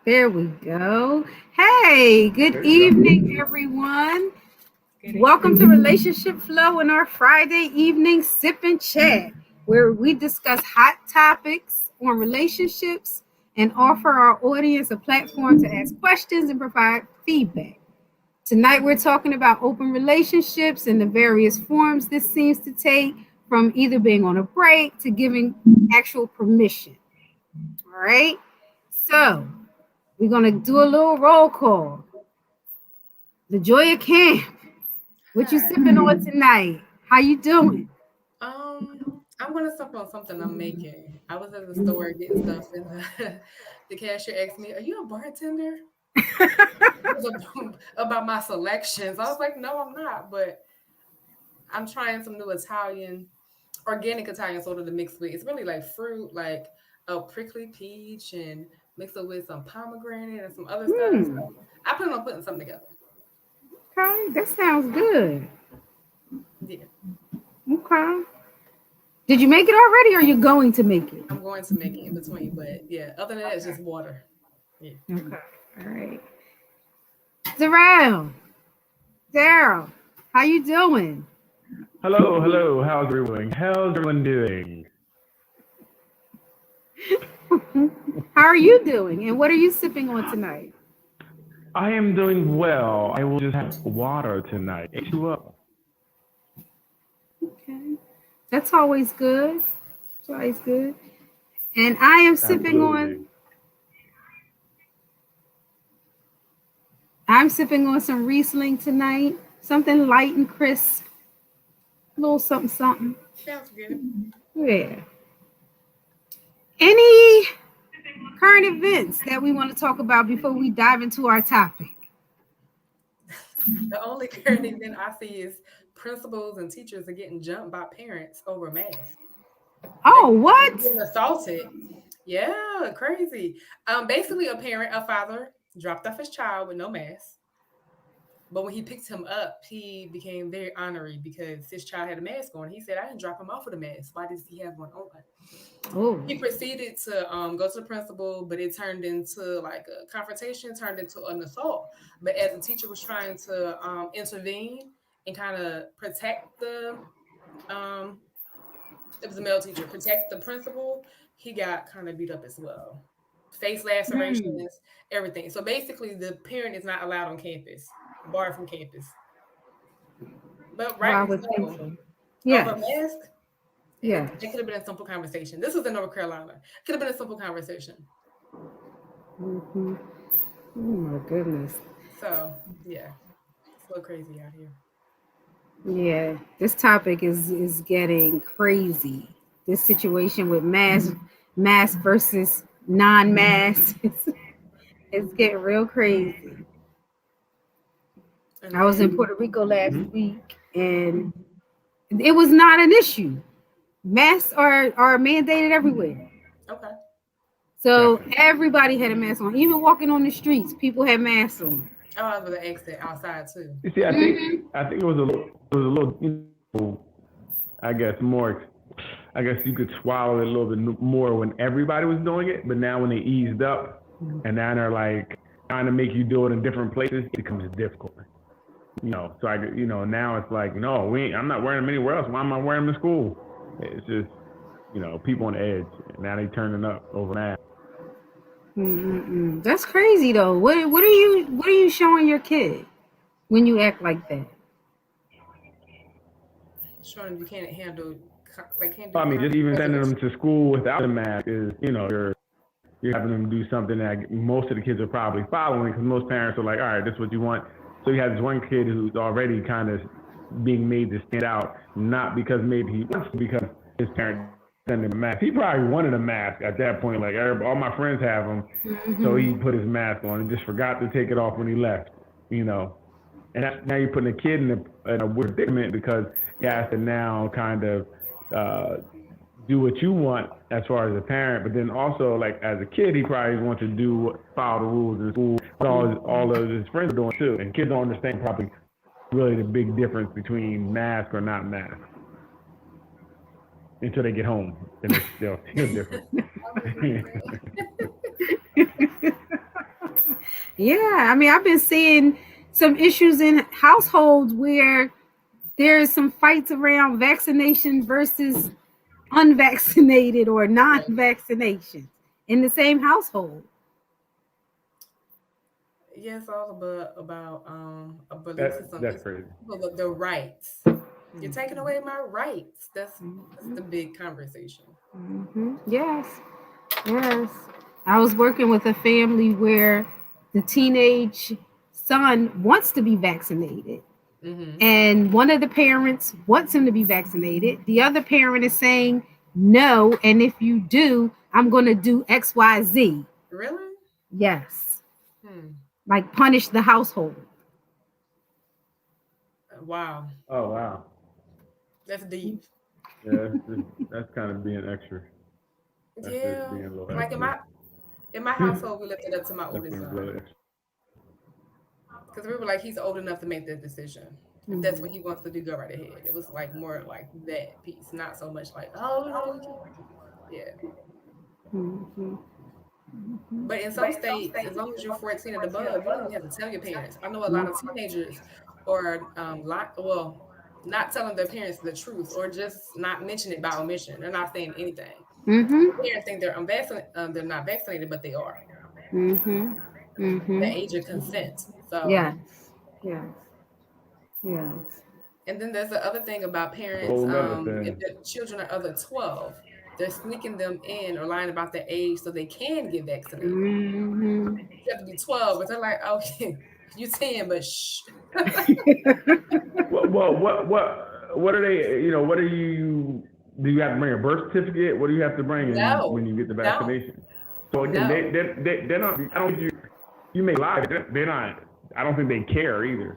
There we go. Hey, good There you go. evening, everyone. Good Welcome to evening. Relationship Flow in our Friday evening sip and chat, where we discuss hot topics on relationships and offer our audience a platform to ask questions and provide feedback. Tonight, we're talking about open relationships and the various forms this seems to take, from either being on a break to giving actual permission. All right. So, we're gonna do a little roll call. LaJoya Camp, what you Hi. sipping on tonight? How you doing? I'm gonna stop on something I'm making. I was at the store getting stuff, and the cashier asked me, "Are you a bartender?" It was about my selections. I was like, "No, I'm not," but I'm trying some new organic Italian soda to mix with. It's really like fruit, like a prickly peach, and mix it with some pomegranate and some other stuff. So Hmm. I plan on putting something together. Okay, that sounds good. Yeah, Okay. Did you make it already, or are you going to make it? I'm going to make it in between, but yeah, other than that, it's just water. Yeah. Okay. All right. Darrell, Daryl, how you doing? Hello, hello. How's everyone? How's everyone doing? How are you doing? And what are you sipping on tonight? I am doing well. I will just have water tonight. H2O. Okay. That's always good. It's always good. And I am sipping Absolutely. on I'm sipping on some Riesling tonight. Something light and crisp. A little something something. Sounds good. Yeah. Any current events that we want to talk about before we dive into our topic? The only current event I see is principals and teachers are getting jumped by parents over masks. Oh, They're what? getting assaulted. Yeah, crazy. Basically, a father, dropped off his child with no mask. But when he picked him up, he became very honorary because his child had a mask on. He said, "I didn't drop him off with a mask. Why does he have one on?" Oh. He proceeded to go to the principal, but it turned into like a confrontation, turned into an assault. But as the teacher was trying to intervene and kind of protect um, it was a male teacher, protect the principal, he got kind of beat up as well. Face Hmm. lacerations, everything. So basically, the parent is not allowed on campus, barred from campus. But Well, I rightly would think so. so. Over Yes. a mask, Yes. it could have been a simple conversation. This was in North Carolina. Could have been a simple conversation. Hmm. Oh my goodness. So yeah, it's a little crazy out here. Yeah. This topic is getting crazy. This situation with mass versus non-mass it's getting real crazy. And I was in then Puerto Rico last Hmm. week and it was not an issue. Masks are mandated everywhere. okay, So Definitely. everybody had a mask on. Even walking on the streets, people had masks on. oh, I was with an exit outside too. You see, I think it was a little, I guess more. I guess you could swallow it a little bit more when everybody was doing it, but now when they eased up, and now they're like trying to make you do it in different places, it becomes difficult. So now it's like, no, I'm not wearing them anywhere else. Why am I wearing them in school? It's just, people on the edge. And now they turning up over that. Mm-mm-mm. That's crazy though. What are you showing your kid when you act like that? Showing you can't handle, like can't I do mean, just conflict even sending them resolution. to school without a mask is, you're having them do something that most of the kids are probably following because most parents are like, all right, this is what you want. So you have this one kid who's already kind of being made to stand out, not because maybe he wants to, because his parents send him a mask. He probably wanted a mask at that point. Like, all my friends have them. So Hmm. he put his mask on and just forgot to take it off when he left, you know. And now you're putting a kid in a weird predicament because he has to now kind of uh, do what you want as far as a parent, but then also like as a kid, he probably wants to follow the rules in school. But all of his friends are doing too, and kids don't understand probably really the big difference between mask or not mask until they get home, and they'll feel different. Yeah, I mean, I've been seeing some issues in households where there's some fights around vaccination versus unvaccinated or Right. non-vaccination in the same household. Yeah, it's all about a belief system. That's It's crazy. the rights. You're taking away my rights. That's the big conversation. Yes, yes. I was working with a family where the teenage son wants to be vaccinated, Hmm. and one of the parents wants him to be vaccinated. The other parent is saying no, and if you do, I'm going to do XYZ. Really? Yes, Hmm. like punish the household. Wow. Oh wow. That's deep. Yeah, that's kind of being extra. That's just Yeah. being a little Like extra. in my household, we left it up to my That's oldest being a son little extra. because we were like, he's old enough to make that decision. If that's what Mhm. he wants to do, go right ahead. It was like more like that piece, not so much like, oh no, you can't. Yeah. Mhm. But in some states, as long as you're 14 and above, you don't even have to tell your parents. I know a lot of teenagers are well, not telling their parents the truth or just not mentioning it by omission. They're not saying anything. Mhm. The parents think they're unvaccinated, they're not vaccinated, but they are. Mhm. The Mhm. age of consent. So, Yes. Yes. Yes. and then there's the other thing about That's a parents. whole nother If thing. their children are under 12, they're sneaking them in or lying about their age so they can get vaccinated. Mhm. You have to be 12, but they're like, okay, you 10, but shh. What are they? You know, what are you? Do you have to bring a birth certificate? What do you have to bring in when No, you get the you don't. vaccination? So again, No. they're not. I don't think you may lie. They're not. I don't think they care either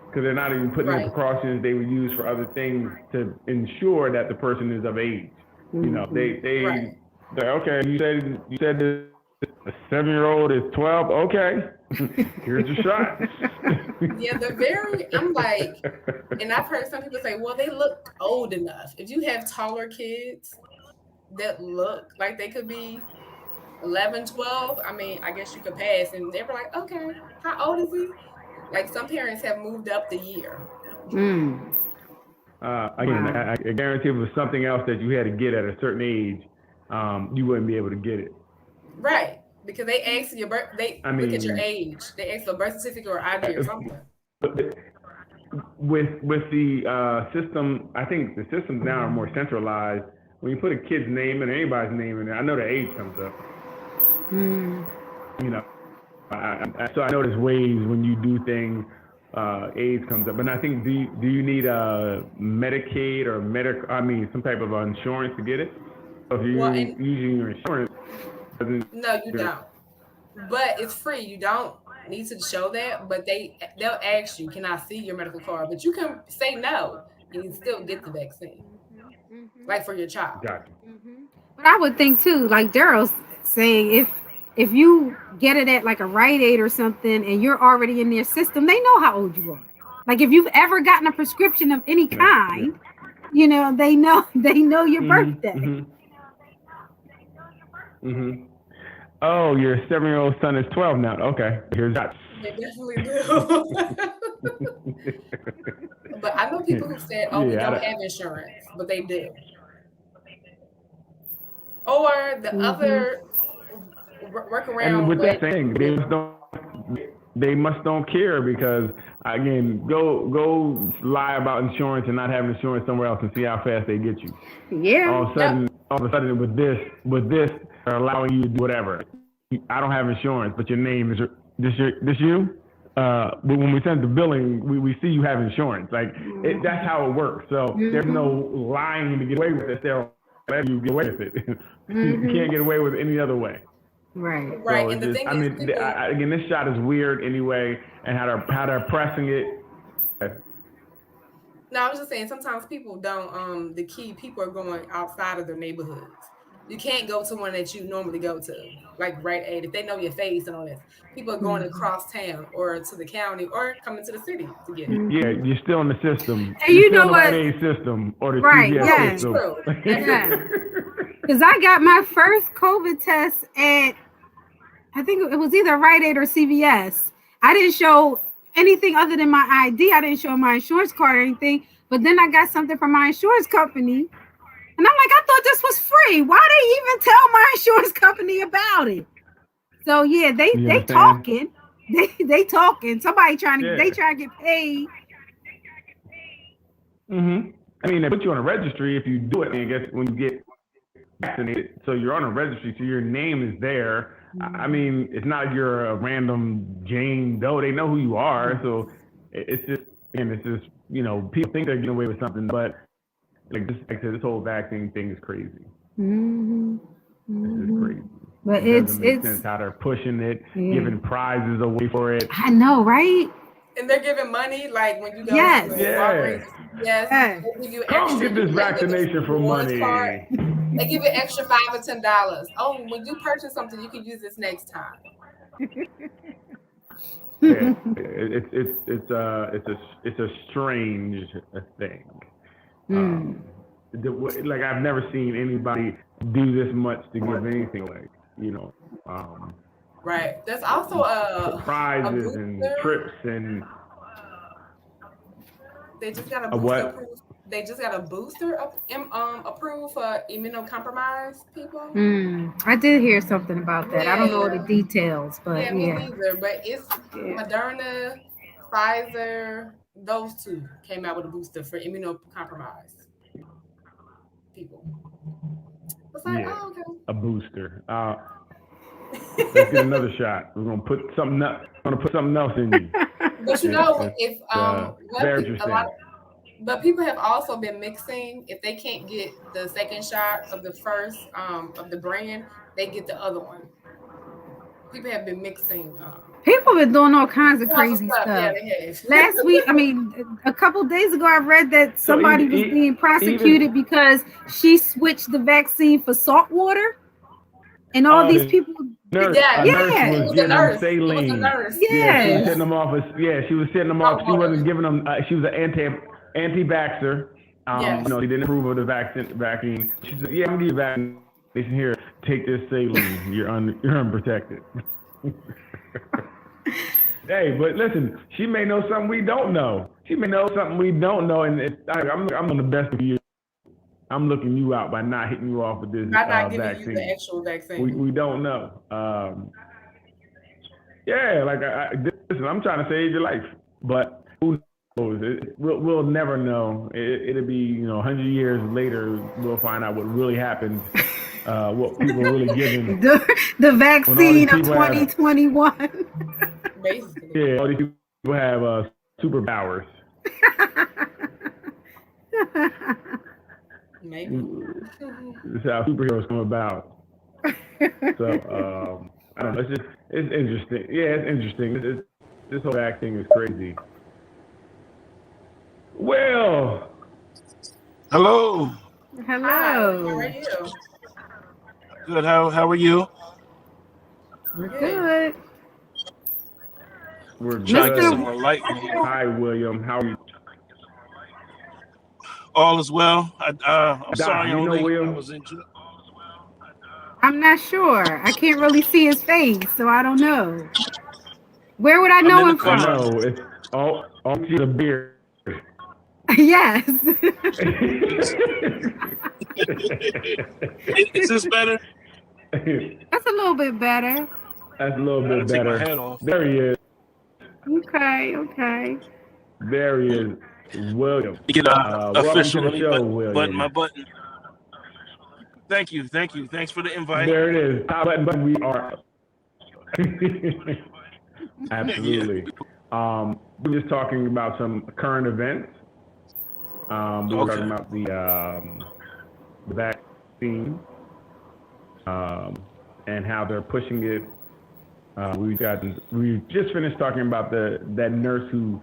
because they're not even putting in the Right. precautions they would use for other things to ensure that the person is of age. You know, Mhm. Right. they're okay. You said this, a 7-year-old is 12. Okay, here's your shot. Yeah, they're very, I'm like, and I've heard some people say, well, they look old enough. If you have taller kids that look like they could be 11, 12, I mean, I guess you could pass. And they were like, okay, how old is he? Like some parents have moved up the year. Mm. Again, Wow. I guarantee if it was something else that you had to get at a certain age, you wouldn't be able to get it. Right. Because they ask your birth, they I look at your mean, age. They ask for a birth certificate or ID or something. with the system, I think the systems now are more centralized. When you put a kid's name in, anybody's name in there, I know the age comes up. Mm. You know, so I know there's ways when you do things, age comes up. But I think do you need a Medicaid or I mean, some type of insurance to get it? So if Well, you're and using your insurance, doesn't no, you don't. But it's free. You don't need to show that, but they'll ask you, "Can I see your medical card?" But you can say no and you still get the vaccine, like for your child. got you. But I would think too, like Daryl's saying, if you get it at like a Rite Aid or something, and you're already in their system, they know how old you are. Like if you've ever gotten a prescription of any Yeah, yeah. kind, they know they know your Mhm, birthday. mhm, mhm. Oh, your 7-year-old son is 12 now. Okay, here's that. They definitely do. But I know people who said, "Oh, we Yeah, don't have insurance," but they do. Or the Mm-hmm. other and workaround with that way. saying, they must don't care because again, go lie about insurance and not having insurance somewhere else and see how fast they get you. Yeah. Yep. All of a sudden with this, they're allowing you to do whatever. I don't have insurance, but your name is this you. But when we send the billing, we see you have insurance. Like that's how it works. So there's no Mm-hmm. lying to get away with it. They'll let you get away with it. You Mm-hmm. can't get away with it any other way. Right. Right. So And it's the just, thing I is, mean, people. again, this shot is weird anyway, and how they're pressing it. No, I was just saying sometimes people don't the key people are going outside of their neighborhoods. You can't go to one that you normally go to, like Rite Aid, if they know your face and all this. People are going Mm-hmm. across town or to the county or coming to the city to get it. Yeah, Mm-hmm. you're still in the system. And You're you still in know the Rite what? Aid system or the Right. CVS True, Yes. system. true. Yeah. Definitely. Because I got my first COVID test at I think it was either Rite Aid or CVS. I didn't show anything other than my ID. I didn't show my insurance card or anything. But then I got something from my insurance company. And I'm like, I thought this was free. Why they even tell my insurance company about it? So yeah, they talking. They talking. Somebody trying to they trying to get paid. Mm-hmm. I mean, they put you on a registry if you do it. I guess when you get vaccinated, so you're on a registry, so your name is there. I mean, it's not you're a random Jane Doe. They know who you are. So it's just, people think they're getting away with something, but like this whole vaccine thing is crazy. Mm-hmm. This is crazy. But it doesn't make sense how they're pushing it, giving prizes away for it. I know, right? And they're giving money, like when you go to Walgreens, they give you Come get this vaccination for money. They give you extra $5 or $10. Oh, when you purchase something, you can use this next time. It's a strange thing. Like I've never seen anybody do this much to give anything away. Right. There's also prizes and trips and. They just got a booster approved. They just got a booster approved for immunocompromised people. I did hear something about that. I don't know the details, but me neither. But it's Moderna, Pfizer. Those two came out with a booster for immunocompromised people. It's like, okay. A booster. Let's get another shot. We're gonna put something else. In you. But but people have also been mixing. If they can't get the second shot of the first of the brand, they get the other one. People have been mixing. People have been doing all kinds of crazy stuff. Yeah, they have. Last week, a couple of days ago, I read that somebody was being prosecuted because she switched the vaccine for salt water, and all these people. Nurse, nurse was getting them saline. She was setting them off. She was setting them off. She wasn't giving them. She was an anti-vaxxer. She didn't approve of the vaccine. She said, "Yeah, I'm gonna give you vaccination here. Take this saline. You're unprotected." Hey, but listen, she may know something we don't know. And I'm on the best of you. I'm looking you out by not hitting you off with this vaccine. Not giving vaccine. You the actual vaccine. We don't know. Listen, I'm trying to save your life, but who knows? We'll never know. It'll be 100 years later we'll find out what really happened. What people really giving the vaccine of 2021. Basically. Yeah, all these people have superpowers. Maybe. This is how superheroes come about. So I don't know. It's interesting. Yeah, it's interesting. This whole acting is crazy. Well. Hello. Hello. Hi, how are you? Good. How are you? We're good. We're trying to get some good. more light in here. Hi, William. How are you? All is well. I'm sorry, you know William? I was injured. I'm not sure. I can't really see his face, so I don't know. Where would I know him from? No, it's all the beard. Yes. Is this better? That's a little bit better. That's a little bit better. Take my hat off. There he is. Okay. There he is. William. Get official show, button my button. Thank you. Thanks for the invite. There it is. Top button. We are. Absolutely. We're just talking about some current events. We were talking about the vaccine and how they're pushing it. We just finished talking about that nurse who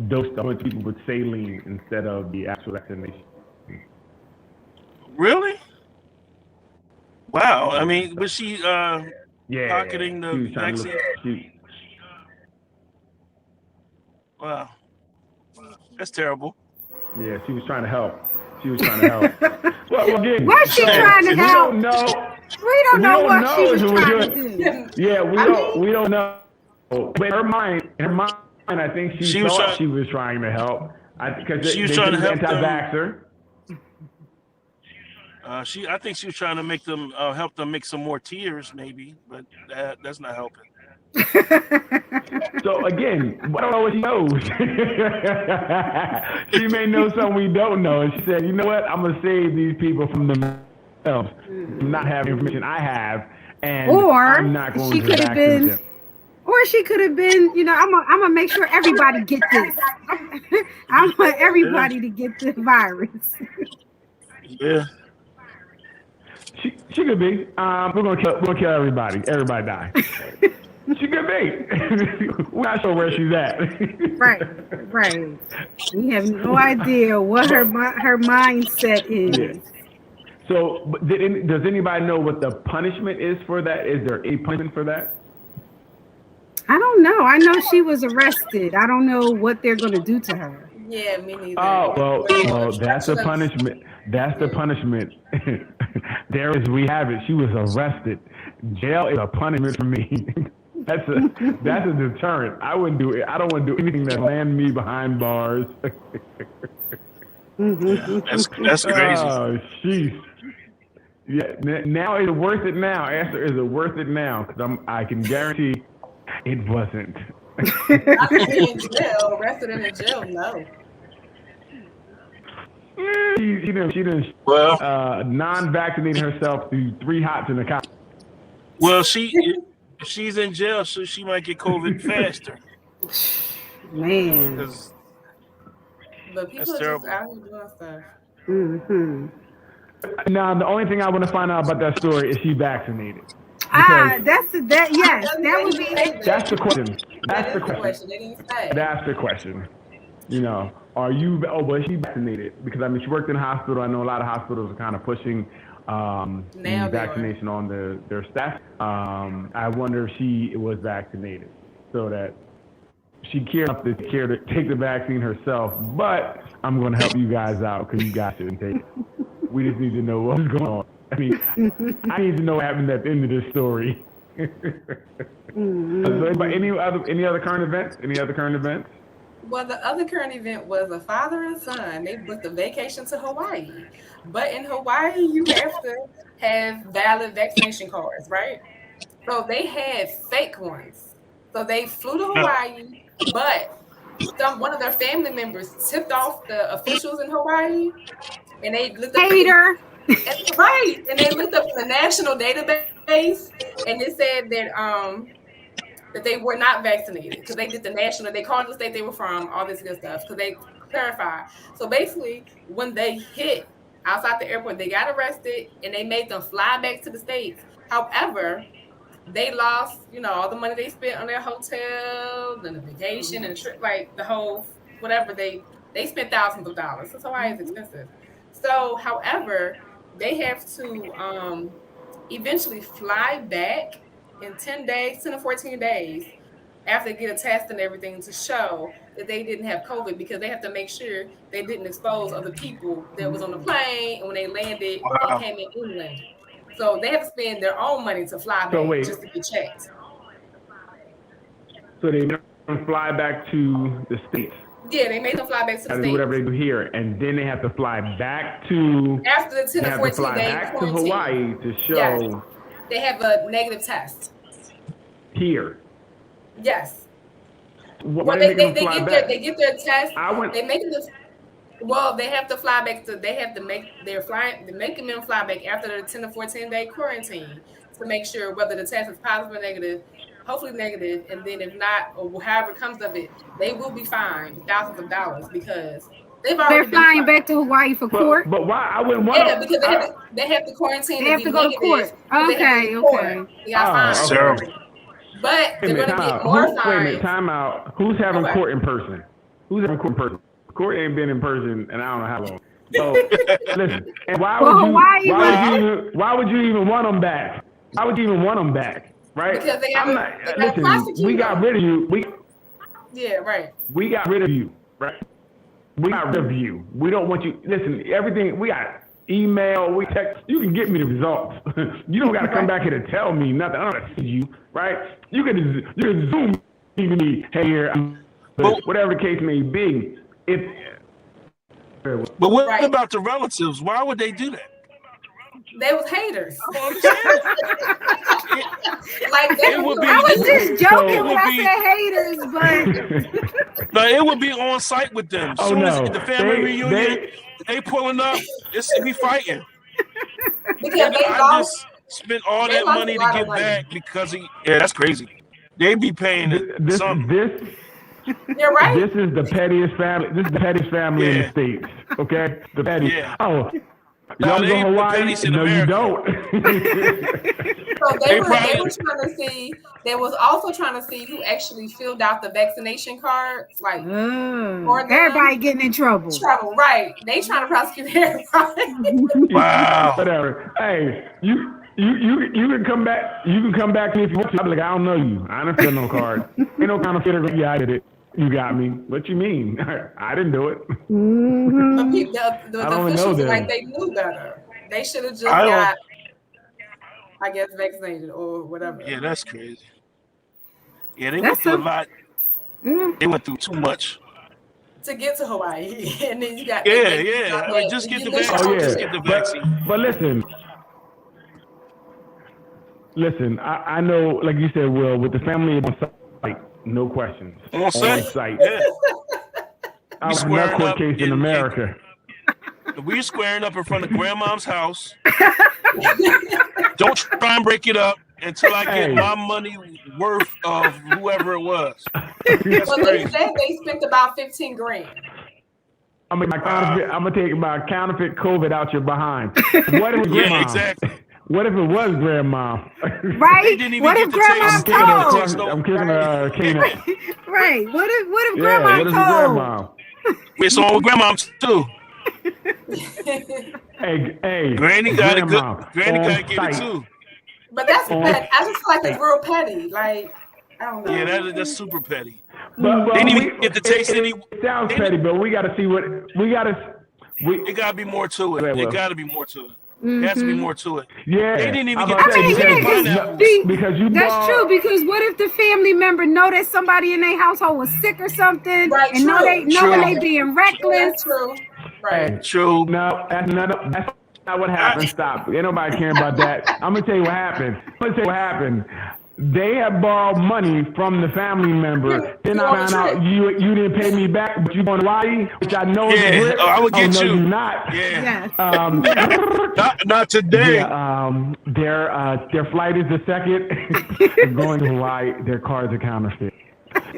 dosed a bunch of people with saline instead of the actual vaccination. Really? Wow. I mean, was she pocketing the vaccine? Wow. That's terrible. Yeah, she was trying to help. Well, again, what's she trying to help? We don't know. We don't We know don't what she know was if it was trying to your- do. Yeah, we I don't know. But in her mind, I think she She was thought trying. she was trying to help. Because She was they trying said to he was help them. anti-vaxxer. I think she was trying to make them help them make some more tears, maybe, but that's not helping. So again, I don't know what she knows. She may know something we don't know, and she said, "You know what? I'm gonna save these people from themselves, from not having information I have, and I'm Or not going she to could have vaccinate been, them." or she could have been, I'm gonna make sure everybody get this. I want Yeah, everybody to get the virus. yeah. She could be. We're gonna kill everybody. Everybody die. She could be. We're not sure where she's at. Right, right. We have no idea what But her mindset yeah. is. So, does anybody know what the punishment is for that? Is there a punishment for that? I don't know. I know she was arrested. I don't know what they're going to do to her. Yeah, me neither. Oh, well, that's the Obstruction of- punishment. That's the Yeah. punishment. There is, we have it. She was arrested. Jail is a punishment for me. That's a deterrent. I wouldn't do it. I don't want to do anything that land me behind bars. That's crazy. Oh, jeez. Yeah. Now is it worth it now? Answer, is it worth it now? Because I can guarantee it wasn't. I could be in jail, arrested in a jail. No. She didn't Well, non-vaccinate herself through 3 hots in the car. well, she's in jail, so she might get COVID faster. Man. 'Cause But people That's are terrible. just out here doing stuff. Hmm. Now, the only thing I want to find out about that story is she vaccinated. Yes, that would be. That's the question. That is the question. They didn't say. That's the question. Was she vaccinated? Because I mean, she worked in a hospital. I know a lot of hospitals are kind of pushing Now they are. vaccination on their staff. I wonder if she was vaccinated so that she cared enough to take the vaccine herself. But I'm going to help you guys out because you guys shouldn't take it. We just need to know what's going on. I mean, I need to know what happened at the end of this story. So, any other current events? Any other current events? Well, the other current event was a father and son. They booked a vacation to Hawaii. But in Hawaii, you have to have valid vaccination cards, right? So they had fake ones. So they flew to Hawaii, but one of their family members tipped off the officials in Hawaii, and they looked up. Hater. Right, and they looked up in the national database, and it said that they were not vaccinated because they did the national. They called the state they were from, all this good stuff, because they clarified. So basically, when they hit outside the airport, they got arrested and they made them fly back to the States. However, they lost, all the money they spent on their hotel, and the vacation, and the trip, like the whole whatever they spent thousands of dollars. So Hawaii is expensive. So, however, they have to eventually fly back in 10 to 14 days after they get a test and everything to show that they didn't have COVID, because they have to make sure they didn't expose other people that was on the plane and when they landed and came in England. So they have to spend their own money to fly back just to get checked. So they fly back to the States. Yeah, they made them fly back to the Do States. whatever they do here, and then they have to fly back to. After the 10 They or have to 14 fly days back to quarantine. Hawaii to show Yes. They have a negative test. here. Yes. Why Well, did they fly get back? they get their test. I went. They make them. Well, they have to fly back to. They have to make their flying. They're making them fly back after their 10 to 14-day quarantine to make sure whether the test is positive or negative. Hopefully negative, and then if not, or however comes of it, they will be fined thousands of dollars because they've already They're flying back to Hawaii for court. But why? I wouldn't want. Yeah, because they have to quarantine. They have to go to court. Okay. They got fined. terrible. But they're going to get more Wait a minute, fines. time out. Who's having Okay. court in person? Who's having court in person? Court ain't been in person, and I don't know how long. So listen, and why would you even want them back? Why would you even want them back? Right? Because they I'm gotta- not. they gotta prosecute Listen, we got them. rid of you. Yeah, right. We got rid of you. Right? We got rid of you. We don't want you. Listen, everything we got. email, we text. You can get me the results. You don't got to come back here to tell me nothing. I don't got to see you, right? You can Zoom me, hey, here, whatever the case may be. But what about the relatives? Why would they do that? They was haters. I don't understand. Like It would be. I was just joking it when would I be- said haters, but No, it would be on site with them. As soon as the family reunion, they pulling up. It's be fighting. because they I lost. just spent all They that lost money a to lot of get money. back because that's crazy. They be paying something. You're right. This is the pettiest family. This is the pettiest family in the States. Okay, the pettiest. Yeah. Oh, No, y'all they go ain't the Hawaii? pettiest in No, you America. don't. So they were probably- trying to see. They was also trying to see who actually filled out the vaccination cards, like for them. everybody getting in trouble. Right? They trying to prosecute everybody. Wow. Whatever. Hey, you can come back. You can come back to me if you want to. I'll be like, I don't know you. I don't fill no card. Ain't no counterfeiter. Yeah, I did it. You got me. What you mean? I didn't do it. Mm-hmm. But the I don't know officials them. like they knew better. They should have just got, I guess, vaccinated or whatever. Yeah, that's crazy. Yeah, they went through a lot. They went through too much. To get to Hawaii, and then you got Yeah. I mean, just get the vaccine. Oh yeah. Just get the vaccine. But listen. I know, like you said, Will, with the family on site, no questions. On site. Yeah. I was in that court case in America. We squaring up in front of grandma's house. Don't try and break it up until I get my money worth of whoever it was. Well, they said they spent about $15,000. I'm gonna take my counterfeit COVID out your behind. What if grandma? Exactly. What if it was grandma? Right? What if grandma told? I'm kicking a canine. Right. What if Yeah, grandma what if told? grandma? It's on with grandma too. Hey, Granny got it good. grandma, Granny on got to get it site. too. But that's petty. I just feel like it's real petty. Like, I don't know. Yeah, that's super petty. But They didn't even get to taste any. It sounds petty, but we got to see what we got to. It got to be more to it. It got to be more to it. It has to be more to it. Yeah, They didn't even I'm get about to to taste say, any because- pineapples. because you That's bought- true, because what if the family member know that somebody in their household was sick or something, Right, and know true. when they being reckless? That's true. Hey, Right. True. No, that's not what happened. Stop. Ain't nobody caring about that. I'm gonna tell you what happened. They had borrowed money from the family member. Then I found out you didn't pay me back, but you going to Hawaii, which I know is a rip. I would get no, you. you're not. Yeah. Yes. Not today. Yeah, their flight is the second. They're going to Hawaii. Their cards are counterfeit.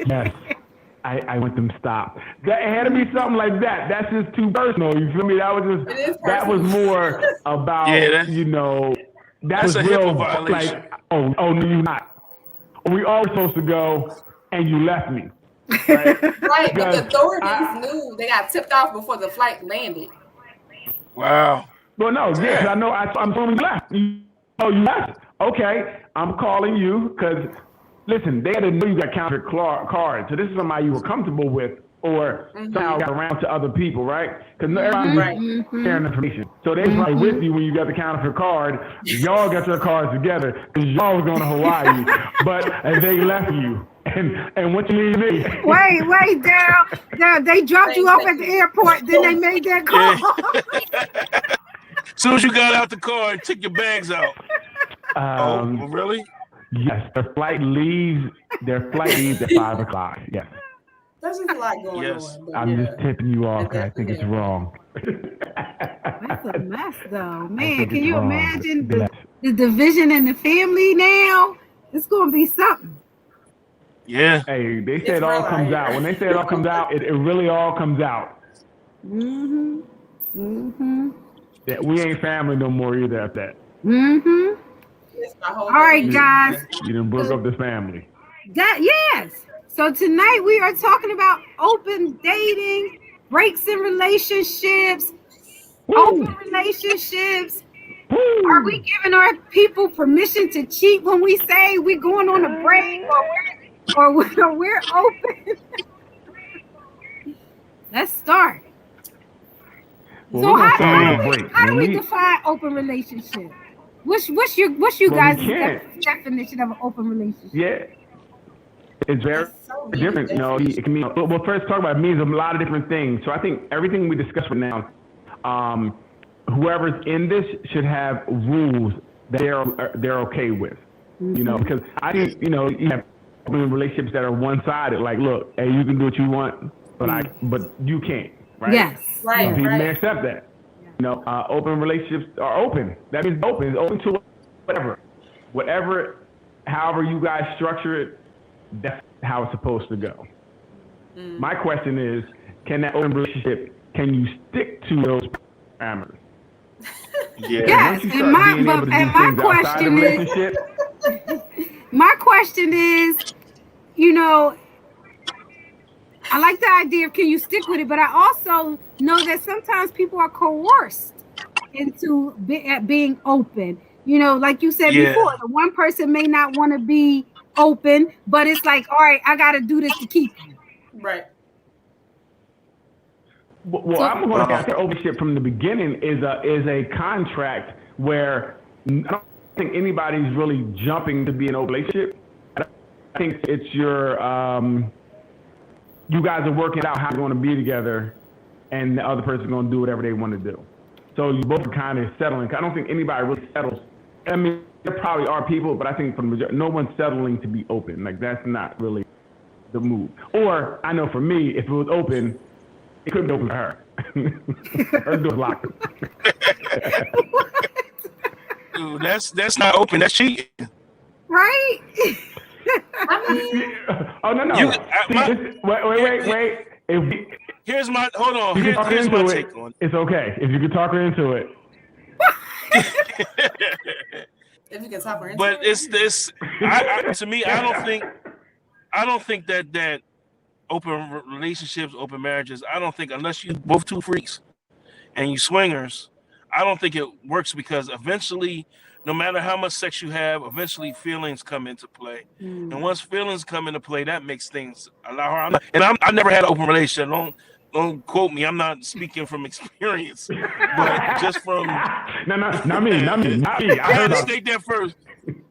Yes. I want them stopped. That had to be something like that. That's just too personal. You feel me? That was more about that that's was a real HIPAA violation. like no you're not. We all were supposed to go and you left me. Right? Right, but the authorities I- knew. They got tipped off before the flight landed. Wow. Well, no, yes, I know. I'm telling you left. Oh, you left? Okay, I'm calling you because, listen, they had to know you got counterfeit cards. So this is somebody you were comfortable with or somehow got around to other people, right? Because everybody's sharing information. So they probably with you when you got the counterfeit card. Y'all got your cards together because y'all was going to Hawaii, but they left you. And what you need me? Wait, Daryl. They dropped you off at the airport, then they made that call. As soon as you got out the car and took your bags out. Really? Yes, their flight leaves at 5 o'clock. Yes. There's just a lot going on. But I'm just tipping you off because I think it's wrong. That's a mess, though. Man, can it's you wrong. imagine the division in the family now? It's going to be something. Yeah. Hey, they say it all comes out. When they say it all comes out, it really all comes out. Yeah, we ain't family no more either at that. All right, guys. You done broke up the family. Yes. So tonight we are talking about open dating, breaks in relationships, open relationships. Woo. Are we giving our people permission to cheat when we say we're going on a break or we're open? Let's start. Well, So we're gonna start how with do a we break. how do we define open relationship? What's you Well, we guys' can't. definition of an open relationship? Yeah, it's very It's so many different. It can mean. Well, first talk about it means a lot of different things. So I think everything we discussed right now, whoever's in this should have rules that they're okay with. Because I think you have relationships that are one-sided. Like, look, hey, you can do what you want, but you can't, right? Yes. Right, Some people may right. accept that. Open relationships are open. That means open. It's open to whatever, however you guys structure it. That's how it's supposed to go. My question is, can that open relationship? Can you stick to those parameters? Yeah. Yes, Once you and start my being able to do and my things outside the question is, relationship, my question is, I like the idea of can you stick with it, but I also know that sometimes people are coerced into being open. Like you said Yeah. before, the one person may not want to be open, but it's like, all right, I got to do this to keep you. Right. well, So, I'm going to say I think ownership from the beginning is a contract where I don't think anybody's really jumping to be in a relationship. I think it's you guys are working out how you're going to be together, and the other person's going to do whatever they want to do. So you both are kind of settling. I don't think anybody really settles. I mean, there probably are people, but I think for the majority, no one's settling to be open. Like, that's not really the move. Or I know for me, if it was open, it couldn't be open for her. Her door's locked. Dude, that's not open. That's cheating. right? I mean, Oh no! Wait. Here's my hold on. If you can talk her Here's my into take it, on it's okay. If you can talk her into it. if you can talk her into But it. it's this. To me, I don't think that open relationships, open marriages. I don't think unless you both two freaks and you swingers, I don't think it works because eventually, no matter how much sex you have, eventually feelings come into play. And once feelings come into play, that makes things a lot harder. I never had an open relationship. Don't quote me. I'm not speaking from experience, but just from. No, not me. I had to state that first.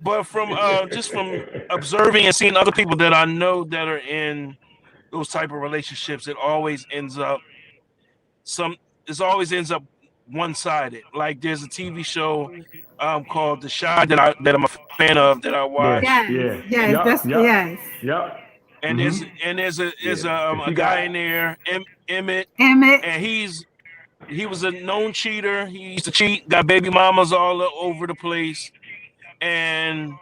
But from just from observing and seeing other people that I know that are in those type of relationships, it always ends up one-sided. Like there's a TV show called The Shy that I'm a fan of that I watch. Yes. Yep. And there's a guy in there, Emmett, Emmett. and he was a known cheater. He used to cheat, got baby mamas all over the place, and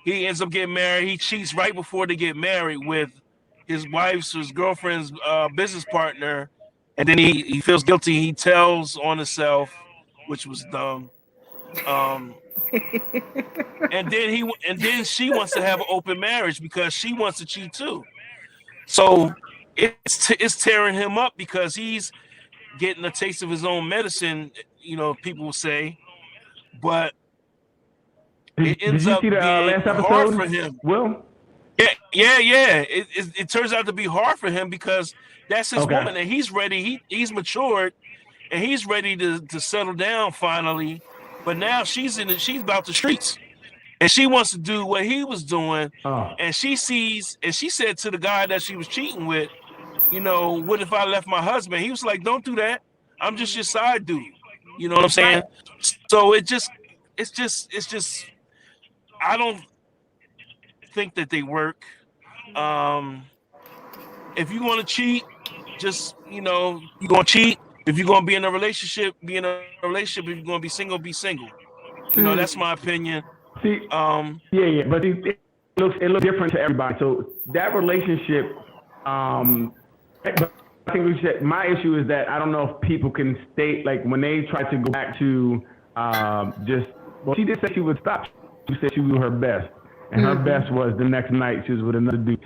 he ends up getting married. He cheats right before they get married with his girlfriend's business partner, and then he feels guilty. He tells on himself, which was dumb. And then she wants to have an open marriage because she wants to cheat too. So it's tearing him up because he's getting a taste of his own medicine. People will say, but it ends up being hard for him. Will? Yeah. It turns out to be hard for him because that's his woman, and he's ready. He's matured, and he's ready to settle down finally. But now she's about the streets, and she wants to do what he was doing. And she said to the guy that she was cheating with, what if I left my husband? He was like, don't do that. I'm just your side dude. You know what I'm saying? So it's just. I don't think that they work. If you want to cheat, just you're gonna cheat. If you're gonna be in a relationship, be in a relationship. If you're gonna be single, be single. That's my opinion. See, but it looks different to everybody. So that relationship, but I think we said my issue is that I don't know if people can state like when they try to go back to she did say she would stop. She said she would do her best, and her best was the next night she was with another dude.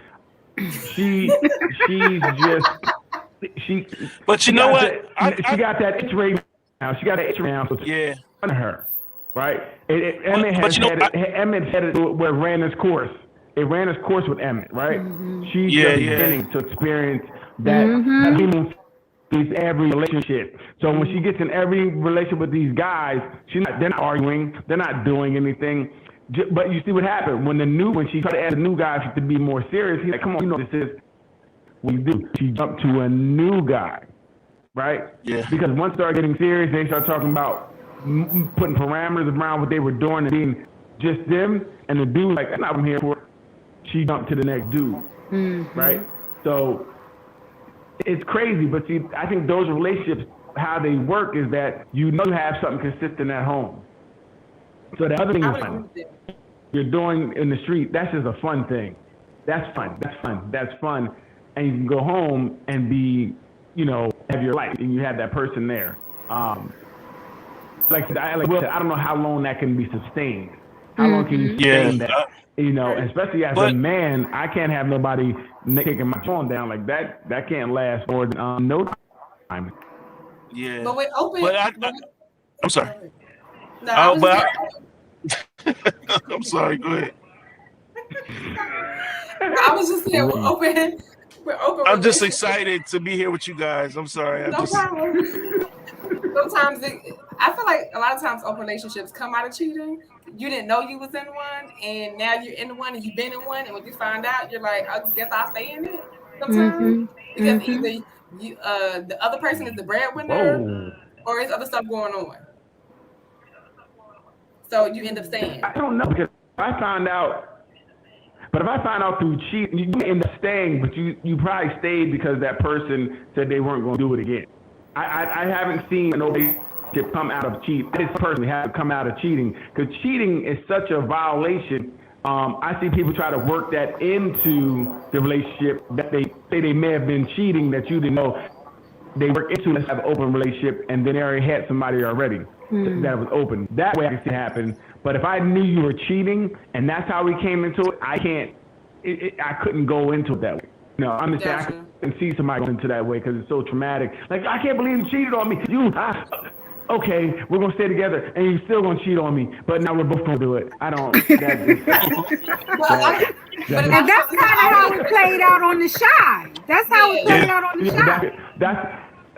But you know what? She got that itch right now. She got an itch right now. So yeah. On her, right? Emmett had it where it ran its course. It ran its course with Emmett, right? She's just beginning to experience that every relationship. So when she gets in every relationship with these guys, they're not arguing, they're not doing anything. But you see what happened when she tried to add a new guy to be more serious. He's like, "Come on, you know this is what we do." She jumped to a new guy, right? Yeah. Because once they start getting serious, they start talking about putting parameters around what they were doing and being just them. And the dude like, "That's not what I'm here for." She jumped to the next dude, right? So it's crazy, but see, I think those relationships, how they work is that you have something consistent at home. So the other thing you're doing in the street, that's just a fun thing. That's fun. And you can go home and be, have your life, and you have that person there. Like I don't know how long that can be sustained. How long can you sustain that? Especially as a man, I can't have nobody kicking my phone down like that. That can't last more than no time. Yeah. But with open, I'm sorry. No, I'm sorry. Go ahead. I was just saying we're open. I'm just excited to be here with you guys. I'm sorry. No problem. Sometimes I feel like a lot of times open relationships come out of cheating. You didn't know you was in one, and now you're in one, and you've been in one, and when you find out, you're like, I guess I'll stay in it sometimes. Because either you, the other person is the breadwinner, or there's other stuff going on. So you end up staying. I don't know, because if I find out through cheating, you end up staying, but you probably stayed because that person said they weren't going to do it again. I haven't seen nobody come out of cheating. This person have come out of cheating, because cheating is such a violation. I see people try to work that into the relationship, that they say they may have been cheating that you didn't know. They work into, let's have an open relationship, and then they already had somebody already that was open. That way I can see it happen. But if I knew you were cheating and that's how we came into it, I couldn't go into it that way. I'm just saying I couldn't see somebody going into that way because it's so traumatic. Like, I can't believe you cheated on me. Okay, we're going to stay together, and you're still going to cheat on me, but now we're both going to do it. I don't. And that's kind of how it played out on The Shy. That's how it played out on The Shy.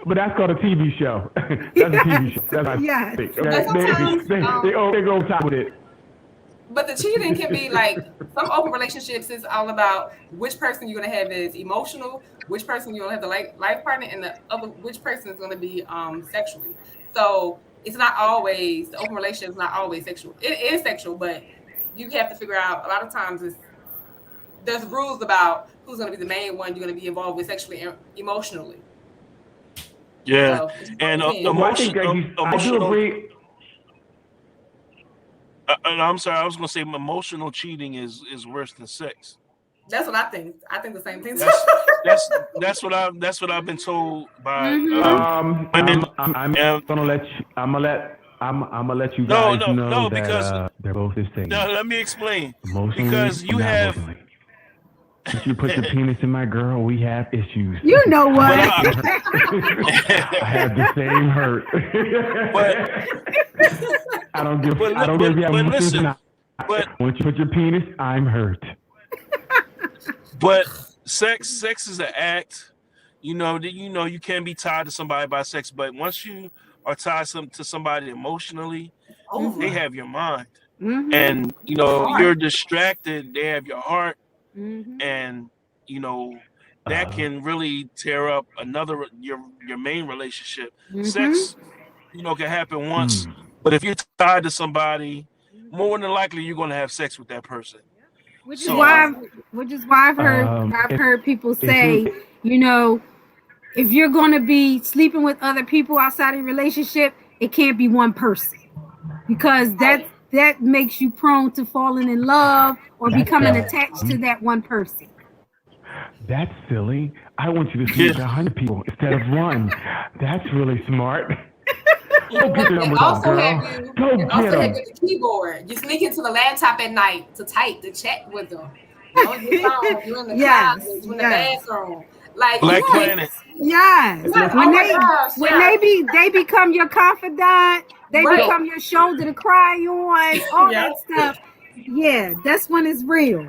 But that's called a TV show. That's a TV show. That's they go on top with it. But the cheating can be like, some open relationships is all about which person you're going to have is emotional, which person you're going to have the life partner, and the other which person is going to be sexually. So it's not always, the open relationship is not always sexual. It is sexual, but you have to figure out, a lot of times there's rules about who's going to be the main one you're going to be involved with sexually and emotionally. Yeah, so, and emotional. I do agree. I'm sorry, I was going to say emotional cheating is worse than sex. That's what I think. I think the same thing. That's what I've been told by women. I'm gonna let you guys know because that they're both the same. No, let me explain. Emotionally, because you have. If you put your penis in my girl, we have issues. You know what? I have the same hurt. I don't give. I don't give you emotions. But once you put your penis, I'm hurt. But sex is an act. You can't be tied to somebody by sex. But once you are tied to somebody emotionally, they have your mind, and you're distracted. They have your heart. And that can really tear up your main relationship. Sex, can happen once, but if you're tied to somebody, more than likely you're going to have sex with that person. Which is why I've heard people say, if you're going to be sleeping with other people outside of a relationship, it can't be one person, because that makes you prone to falling in love or becoming attached to that one person. That's silly. I want you to sleep with 100 people instead of one. That's really smart. Go get them, also girl. Go get them. With the keyboard. You sneak into the laptop at night to type, to chat with them. You're in the closet, you're in the bathroom. Like Black Planet. Yes. When they become your confidant, they become your shoulder to cry on, all that stuff. Yeah, that's when it's real.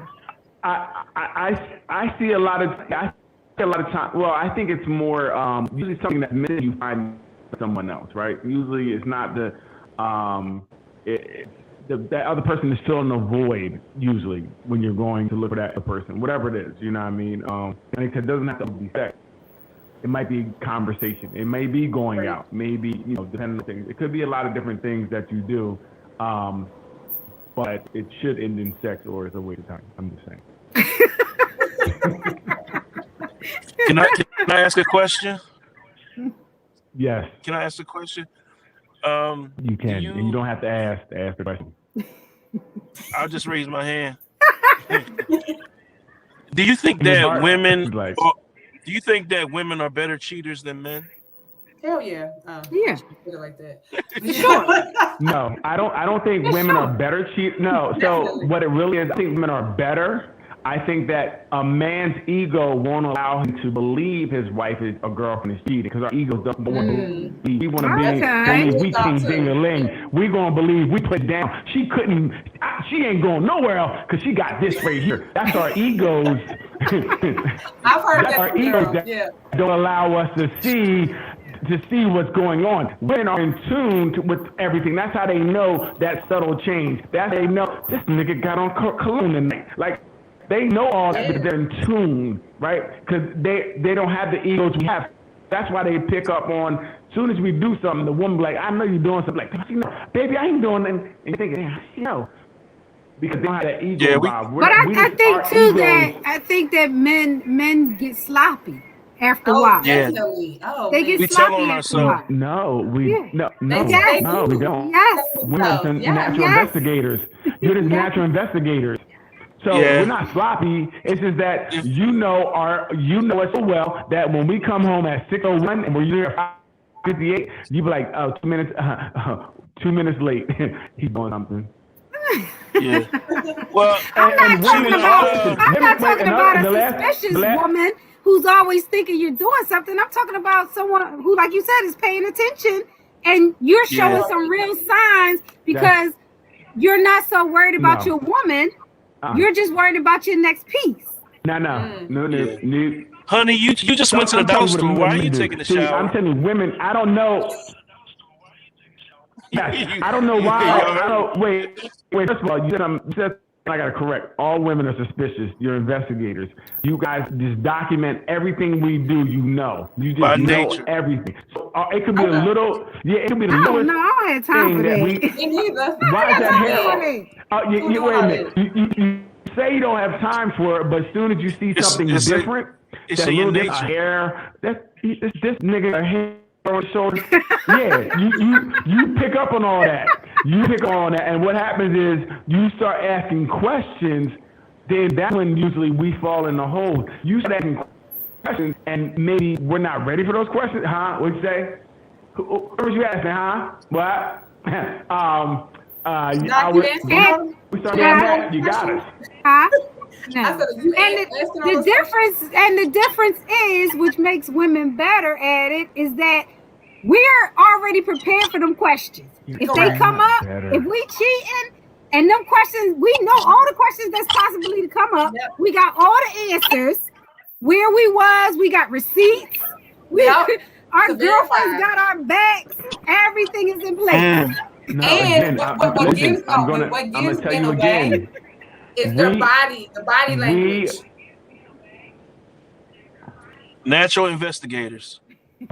I see a lot of a lot of time. Well, I think it's more usually something that men you find someone else, right? Usually, it's not that other person is filling a void. Usually, when you're going to look for that person, whatever it is, you know what I mean. And it doesn't have to be sex. It might be conversation. It may be going out. Maybe depending on things. It could be a lot of different things that you do. But it should end in sex or it's a waste of time. I'm just saying. Can I ask a question? Yes. Can I ask a question? You can. And you don't have to ask the question. I'll just raise my hand. Do you think that women do you think that women are better cheaters than men? Hell yeah. Yeah. Put it like that. Sure. No, I don't think women are better cheat. No. So what it really is, I think women are better. I think that a man's ego won't allow him to believe his wife or girlfriend is cheating because our egos don't want to believe. We want to believe we can't ding-a-ling. We gonna believe we put down. She ain't going nowhere else because she got this right here. That's our egos. I've heard that. Our egos that don't allow us to see what's going on. Women are in tune with everything. That's how they know that subtle change. That's how they know this nigga got on cologne tonight. Like, they know all that, but they're in tune, right? Because they don't have the egos we have. That's why they pick up on, as soon as we do something, the woman be like, I know you're doing something. Like, baby, I ain't doing nothing. And you think, because they don't have that ego vibe. But I think that men get sloppy after a while. Definitely. They get sloppy after a while. No, we don't. Yes. We're natural investigators. You're the natural investigators. So we're not sloppy. It's just that you know us so well that when we come home at 6:01 and we're here at 5:58, you be like, 2 minutes, 2 minutes late. He's doing something. Yeah. Well, I'm not talking about a suspicious woman who's always thinking you're doing something. I'm talking about someone who, like you said, is paying attention, and you're showing some real signs because you're not so worried about your woman. You're just worried about your next piece. No. Honey, you just went to the dollar store. Why are you taking a shower? I'm telling you, women, I don't know. Yes, I don't know why. Wait. First of all, you said I gotta correct. All women are suspicious. You're investigators. You guys just document everything we do. You just know everything. So it could be a little. Yeah, it could be a little. No, I don't have time for that. Why is that hair? Wait a minute. You say you don't have time for it, but as soon as you see something different, it's in your nature. Hair. This nigga a hair on his shoulder. you pick up on all that. You pick up on that, and what happens is you start asking questions. Then that's when usually we fall in the hole. You start asking questions, and maybe we're not ready for those questions. Huh? What'd you say? What was you asking? Huh? What? We started on that. You got us. Huh? No. The difference is, which makes women better at it, is that we're already prepared for them questions. If they come up, if we cheating, and them questions, we know all the questions that's possibly to come up. Yep. We got all the answers. Where we was, we got receipts. Our girlfriends got our backs. Everything is in place. No, and what gives men away is the body language. Natural investigators.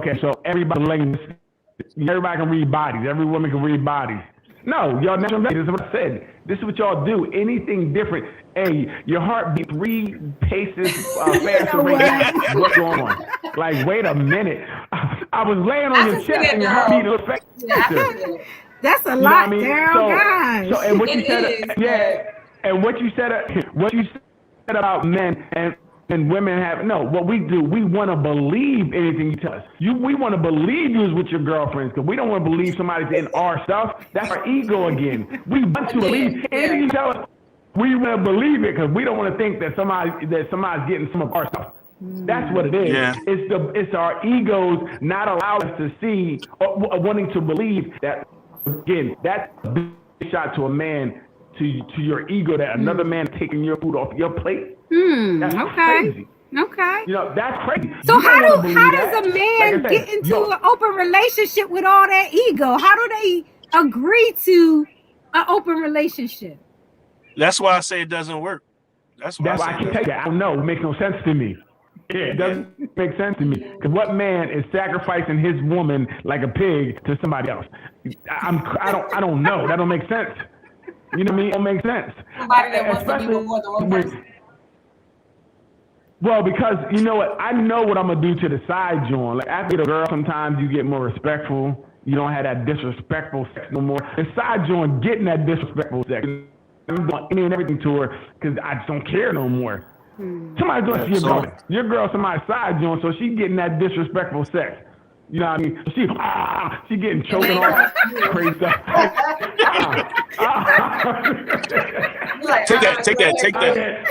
Okay, so everybody can read bodies. Every woman can read bodies. No, y'all natural investigators. This is what I said. This is what y'all do. Anything different. Hey, your heart beat 3 paces faster right now. What's going on? Like, wait a minute. I was laying on your chest and your heart beat a little faster. That's a lot, guys. So, and what you said, and what you said about men and women what we do, we want to believe anything you tell us. We want to believe you was with your girlfriends because we don't want to believe somebody's in our stuff. That's our ego again. We want to believe anything you tell us. We want to believe it because we don't want to think that somebody's getting some of our stuff. That's what it is. Yeah. It's our egos not allowing us to see or wanting to believe that. Again, that's a big shot to a man, to your ego, that another man taking your food off your plate. That's crazy. Okay. You know, that's crazy. So You don't wanna how believe does that. a man Like I said, get into an open relationship with all that ego? How do they agree to an open relationship? That's why I say it doesn't work. That's why That's why I can't take that. I don't know. It makes no sense to me. Yeah, it doesn't make sense to me. Because what man is sacrificing his woman like a pig to somebody else? I don't know. That don't make sense. You know what I mean? It don't make sense. Somebody that wants to be Especially with more than one when, person. well, because you know what? I know what I'm gonna do to the side joint. Like after you get a girl, sometimes you get more respectful. You don't have that disrespectful sex no more. The side joint getting that disrespectful sex. I'm doing any and everything to her because I just don't care no more. Somebody's doing it to your girl. Your girl, somebody's side joint, so she getting that disrespectful sex. You know what I mean? She getting choking off crazy stuff. Take that.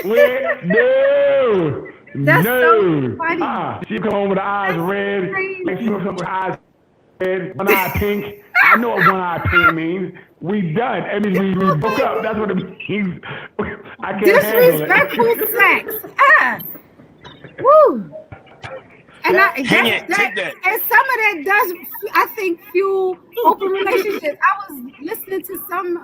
That's so No. funny. She come home with her eyes red. Like she come home with her eyes red, one eye pink. I know what one eye pink means. We done. It means we broke up. That's what it means. I can't Disrespectful handle it. sex. Woo. And Take that. And some of that does, I think, fuel open relationships. I was listening to some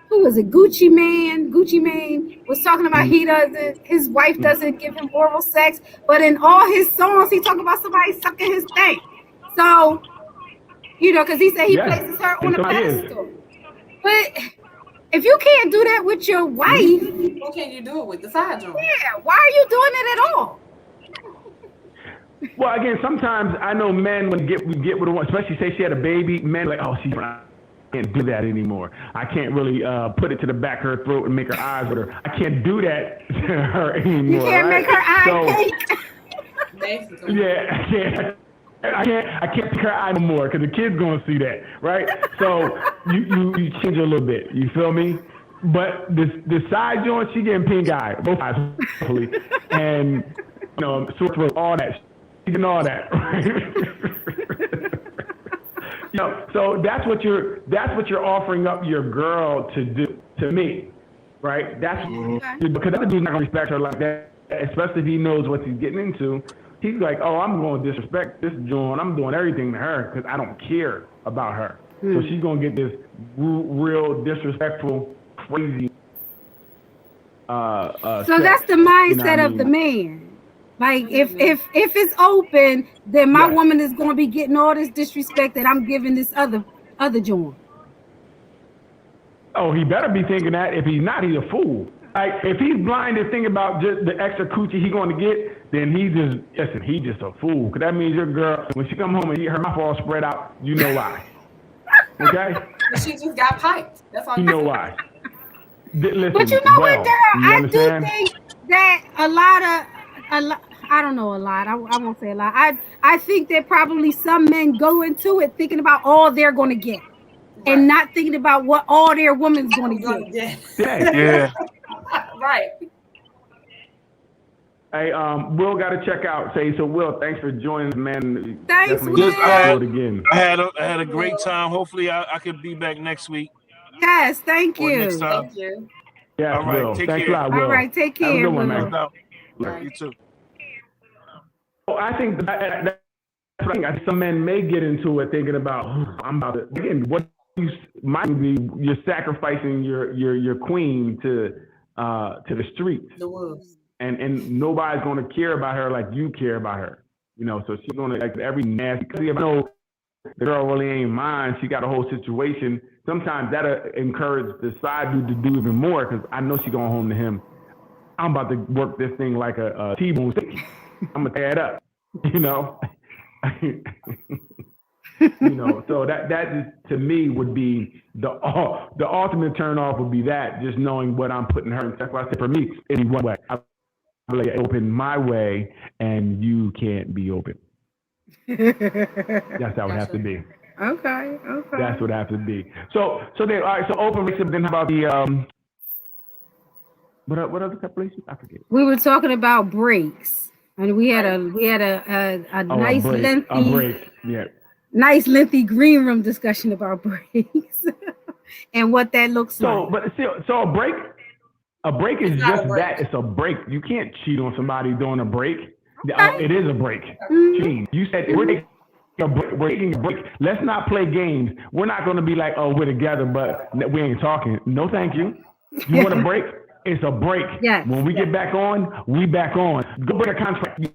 who was it? Gucci Mane. Gucci Mane was talking about his wife doesn't give him oral sex, but in all his songs he talk about somebody sucking his thing. So, you know, because he said he places her on a pedestal. But if you can't do that with your wife, what can you do it with the side joint? Yeah, why are you doing it at all? Well, again, sometimes I know men when we get with a woman, especially say she had a baby, men like, oh, I can't do that anymore. I can't really put it to the back of her throat and make her eyes with her. I can't do that to her anymore. You can't make her eye pink. Yeah, I can't pick her eye no more because the kid's gonna see that, right? So you change a little bit. You feel me? But the side joint, she getting pink eye, both eyes, hopefully, and you know, sore throat, all that. She getting all that, right? You know, so that's what you're offering up your girl to do to me, right? That's because that dude's not gonna respect her like that, especially if he knows what he's getting into. He's like, oh, I'm going to disrespect this joint. I'm doing everything to her because I don't care about her. So she's going to get this real disrespectful, crazy. So that's the mindset of the man. Like if it's open, then my woman is going to be getting all this disrespect that I'm giving this other joint. Oh, he better be thinking that. If he's not, he's a fool. Like if he's blind and thinking about just the extra coochie he's going to get, then he's just a fool. Because that means your girl, when she come home and her mouth all spread out, you know why. Okay? She just got piped. That's all you know why. Listen, but you know what, girl? I do think that I don't know a lot. I won't say a lot. I think that probably some men go into it thinking about all they're going to get. Right. And not thinking about what all their woman's going to get. Yeah. Right. Hey, Will got to check out. So Will, thanks for joining us, man. Thanks, Will. I had a great time. Hopefully, I could be back next week. Yes, thank you. Next time. Thank you. Yes, all right, Will. take Thanks care. a lot, Will. All right, take care. Have a good one, man. You too. Well, I think that I think some men may get into it thinking about, I'm about to, again, what you might be, you're sacrificing your queen to the streets. The wolves. And nobody's going to care about her like you care about her. You know, so she's going to, like, every nasty, because you know the girl really ain't mine. She got a whole situation. Sometimes that'll encourage the side dude to do even more because I know she's going home to him. I'm about to work this thing like a T-bone steak. I'm going to tear it up, you know? You know, so that just, to me, would be the ultimate turn off would be that, just knowing what I'm putting her in. That's why I said for me, any one way. I really open my way and you can't be open. That's how it would have to be. Okay. That's what it has to be. So then, all right, so open relationship, then how about the, what other separation? I forget. We were talking about breaks. And we had a nice lengthy nice lengthy green room discussion about breaks and what that looks like. But still, so a A break is It's not just a break. that. It's a break. You can't cheat on somebody during a break. Okay. It is a break. Mhm. You said we're taking a break. We're taking a break. Let's not play games. We're not going to be like, oh, we're together, but we ain't talking. No, thank you. You want a break? It's a break. Yes. When we get back on, we back on. Go break a contract.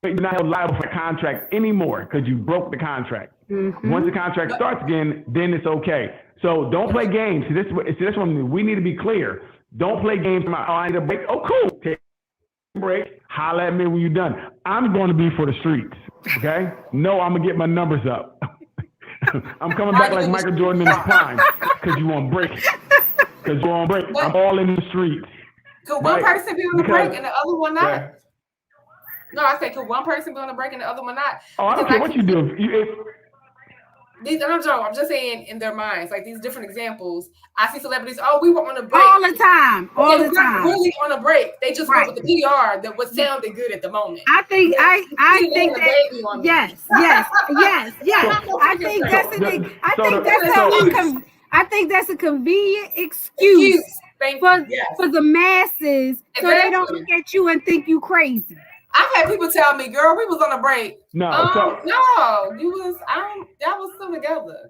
You're not held liable for a contract anymore because you broke the contract. Mhm. Once the contract starts again, then it's okay. So don't play games. See, this one we need to be clear. Don't play games. Oh, I need a break. Oh, cool. Take a break. Holler at me when you're done. I'm going to be for the streets. Okay? No, I'm gonna get my numbers up. I'm coming back like Michael Jordan in his prime because you on break. Because you're on break. I'm all in the streets. Could one person be on the break Because- and the other one not? Yeah. No, I said, could one person be on the break and the other one not? Oh, I don't care what you do. I'm just saying in their minds, like these different examples. I see celebrities, oh, we were on a break. All the time. All They the weren't time. really on a break. They just Right. went with the PR that was sounding good at the moment. I think I think a that baby on me. yes. I think that's the thing. I think that's a convenient excuse Thank for you. Yes. for the masses so they don't Exactly. look at you and think you crazy. I've had people tell me, girl, we was on a break. No, No, you was y'all was still together.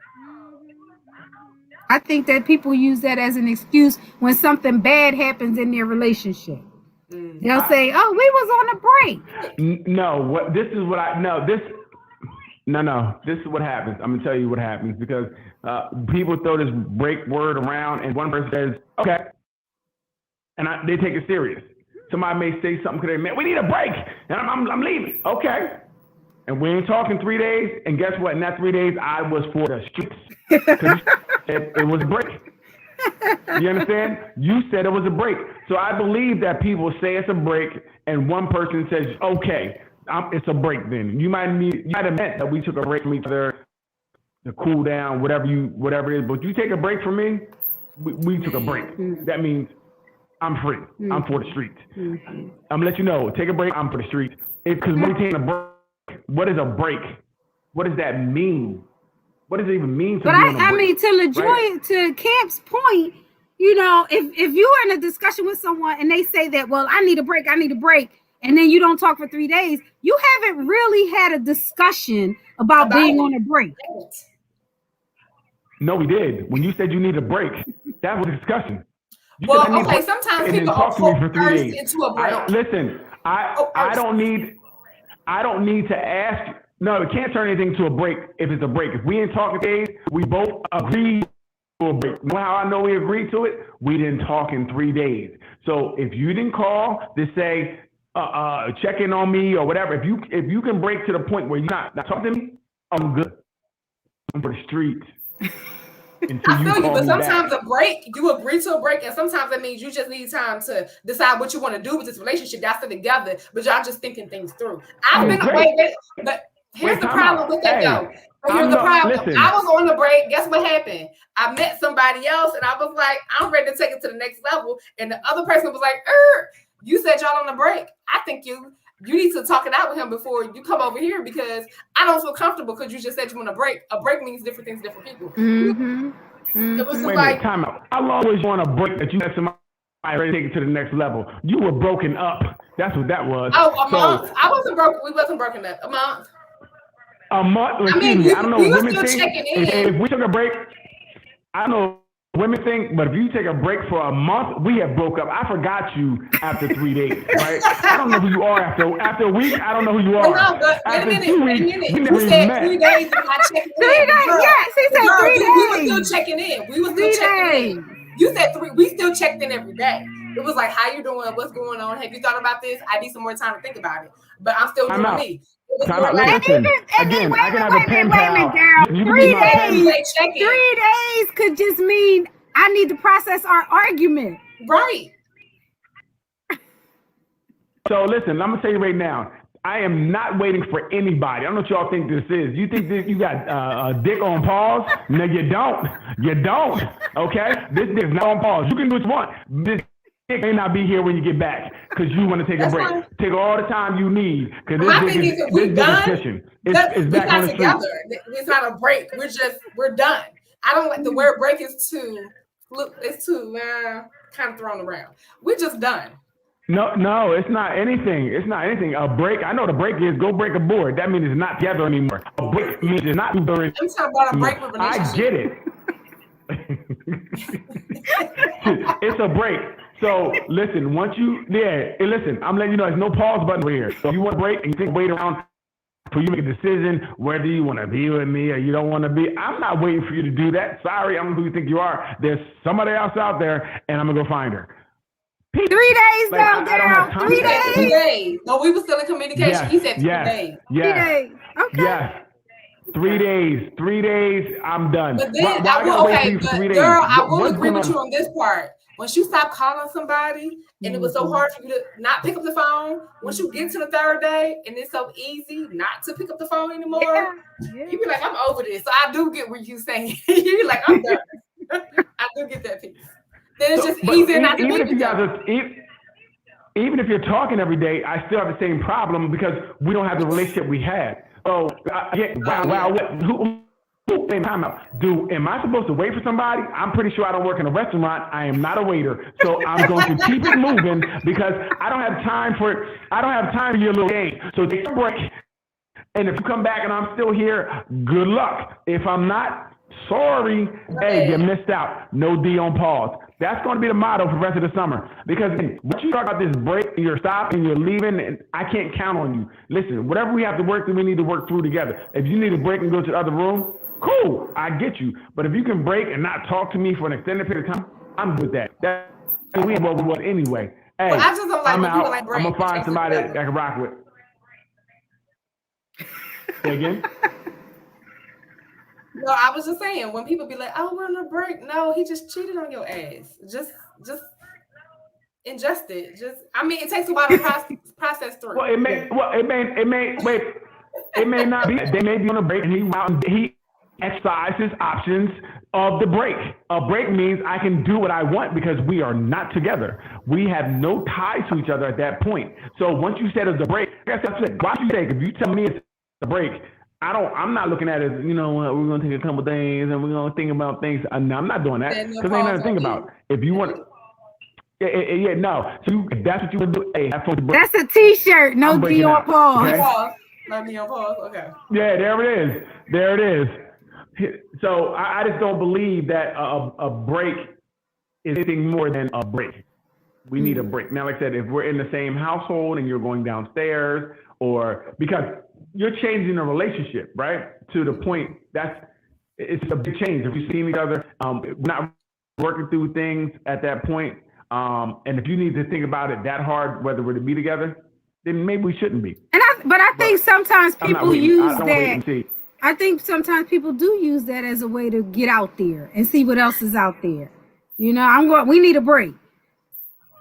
I think that people use that as an excuse when something bad happens in their relationship. They'll say, "Oh, we was on a break." No, this is what happens. I'm gonna tell you what happens because people throw this break word around, and one person says, "Okay," and they take it serious. Somebody may say something today, man, we need a break, and I'm leaving. Okay, and we ain't talking 3 days, and guess what? In that 3 days, I was for the streets. It was a break. You understand? You said it was a break. So I believe that people say it's a break, and one person says, okay, it's a break then. You might have meant that we took a break from each other to cool down, whatever it is. But you take a break from me, we took a break. That means I'm free. I'm for the streets. I'm gonna let you know, take a break, I'm for the streets. Because when we take a break, what is a break? What does that mean? What does it even mean to But be on a break? I mean, to Camp's point, you know, if you are in a discussion with someone and they say that, well, I need a break, and then you don't talk for 3 days, you haven't really had a discussion about being on a break. No, we did. When you said you need a break, that was a discussion. Well, okay, sometimes people are coerced into a break. I don't need to ask you. No, it can't turn anything to a break if it's a break. If we ain't talking days, we both agree to a break. You know how I know we agreed to it? We didn't talk in 3 days. So if you didn't call to say, check in on me or whatever, if you can break to the point where you're not talking to me, I'm good. I'm for the streets. I feel you, but sometimes a break, you agree to a break, and sometimes that means you just need time to decide what you want to do with this relationship. Y'all still together, but y'all just thinking things through. I've been away, but here's the problem with that though. Here's the problem. I was on the break. Guess what happened? I met somebody else, and I was like, I'm ready to take it to the next level. And the other person was like, you said y'all on the break. I think you need to talk it out with him before you come over here because I don't feel comfortable because you just said you want a break. A break means different things to different people. It was Wait a minute, time out. How long was you on a break that you had somebody ready to take it to the next level? You were broken up. That's what that was. Oh, a month? I wasn't broken. We wasn't broken up. A month. A month? Excuse me. I don't know what women think. If we took a break, I don't know women think, but if you take a break for a month, we have broke up. I forgot you after 3 days, right? I don't know who you are after a week. I don't know who you are. No, but after wait a 2 weeks, minute. we never You said met. 3 days. I checked in. 3 days. Yes, he said 3 days. We were still checking in. We were still checking in. You said 3. We still checked in every day. It was like, how you doing? What's going on? Have you thought about this? I need some more time to think about it. But I'm still doing me. Listen, again, I can have a pen pal. Girl, 3 days. 3 days could just mean I need to process our argument. Right. So listen, I'm gonna tell you right now. I am not waiting for anybody. I don't know what y'all think this is. You think that you got a dick on pause? No, you don't. You don't. Okay? This dick is not on pause. You can do what you want. This dick may not be here when you get back because you want to take a break. Fine. Take all the time you need because this dick is fishing. It's back on the street. It's not a break. We're done. I don't like the word break is too. Look, it's too. kind of thrown around. We're just done. No, it's not anything. It's not anything. A break. I know the break is go break a board. That means it's not together anymore. A break means it's not together. I'm talking about a break with relationship. I get it. It's a break. So listen, listen, I'm letting you know there's no pause button over here. So if you want to break and you think wait around for you to make a decision whether you want to be with me or you don't want to be, I'm not waiting for you to do that. Sorry, I don't know who you think you are. There's somebody else out there and I'm gonna go find her. 3 days now, Daryl. 3 days. 3 days. No, we were still in communication. Yes, He said 3 days. 3 days. Okay. Yes. 3 days. 3 days. I'm done. But then I will agree with you on this part. Once you stop calling somebody and it was so hard for you to not pick up the phone, once you get to the 3rd day and it's so easy not to pick up the phone anymore, you be like, I'm over this. So I do get what you're saying. You be like, I'm done. I do get that piece. Then it's just easier not to even be if you guys are, even if you're talking every day, I still have the same problem because we don't have the relationship we had. So time out. Am I supposed to wait for somebody? I'm pretty sure I don't work in a restaurant. I am not a waiter. So I'm going to keep it moving because I don't have time for your little game. So take a break. And if you come back and I'm still here, good luck. If I'm not, sorry. Hey, you missed out. No D on pause. That's going to be the motto for the rest of the summer. Because once you talk about this break and you're stopping, you're leaving, and I can't count on you. Listen, whatever we have to work through, we need to work through together. If you need a break and go to the other room, cool, I get you. But if you can break and not talk to me for an extended period of time, I'm good with that. We ain't what we want anyway. Hey, I just don't like I'm when out. people like break. I'm going to find somebody that I can rock with. Say again? No, I was just saying, when people be like, oh, we're on a break. No, he just cheated on your ass. Just ingest it. It takes a while to process through. Well, it may not be. They may be on a break and he exercises options of the break. A break means I can do what I want because we are not together. We have no ties to each other at that point. So once you said it's a break, I said, why should you take? If you tell me it's a break, I'm not looking at it as, you know what, we're going to take a couple things and we're going to think about things. I'm not doing that because ain't nothing to think about. If you want no. So if that's what you want to do, hey, have fun. That's a t-shirt. No D on pause. Okay? No D on pause. Okay. Yeah, there it is. So I just don't believe that a break is anything more than a break. We need a break. Now, like I said, if we're in the same household and you're going downstairs or because you're changing the relationship, right? To the point it's a big change. If we've seen each other, we're not working through things at that point. And if you need to think about it that hard, whether we're to be together, then maybe we shouldn't be. But I think sometimes people use that. I think sometimes people do use that as a way to get out there and see what else is out there. You know, we need a break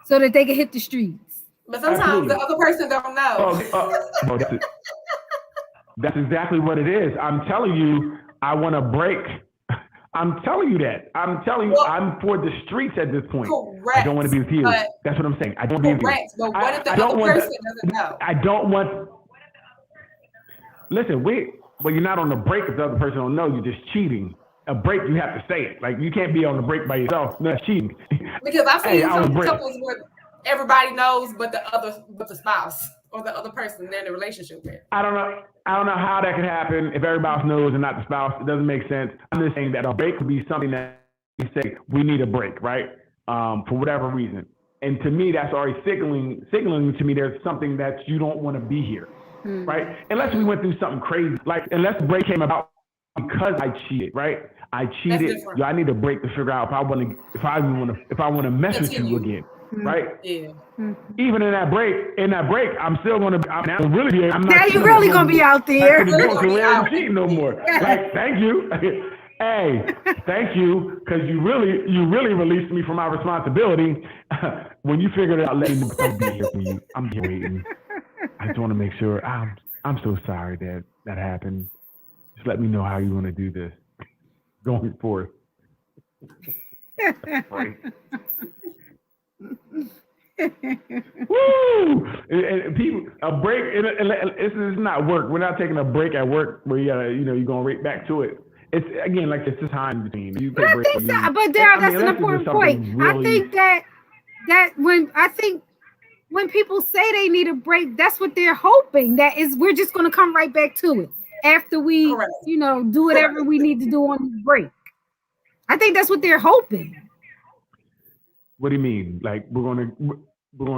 so that they can hit the streets. But sometimes the other person don't know. That's exactly what it is. I'm telling you, I want a break. I'm telling you that. I'm telling you, I'm for the streets at this point. Correct. I don't want to be with you. That's what I'm saying. I don't want to be with you. But what if the other person doesn't know? I don't want. Listen, you're not on the break if the other person don't know. You're just cheating. A break, you have to say it. Like you can't be on the break by yourself. That's cheating. Because I've seen some couples where everybody knows, but the spouse or the other person they're in a relationship with. I don't know how that could happen if everybody else knows and not the spouse. It doesn't make sense. I'm just saying that a break could be something that you say we need a break, right? For whatever reason. And to me, that's already signaling to me there's something that you don't want to be here, right? Unless we went through something crazy, like unless the break came about because I cheated, right? I cheated. I need a break to figure out if I want to mess with you again. Right? Yeah. Even in that break, I'm still gonna. I'm not really. I'm not. Now you really gonna be out there. I'm cheating no more. Like, thank you. Hey, thank you, because you really released me from my responsibility. When you figured it out, let me I'll be here for you. I'm here waiting. I just want to make sure. I'm so sorry that happened. Just let me know how you want to do this going forth. Right. Woo! And people, a break. This is not work. We're not taking a break at work where you're going right back to it. It's again like it's just time between you. But Daryl, that's an important point. Really, I think that that when people say they need a break, that's what they're hoping. That is, we're just going to come right back to it after we, Correct. Do whatever we need to do on the break. I think that's what they're hoping. What do you mean? Like we're gonna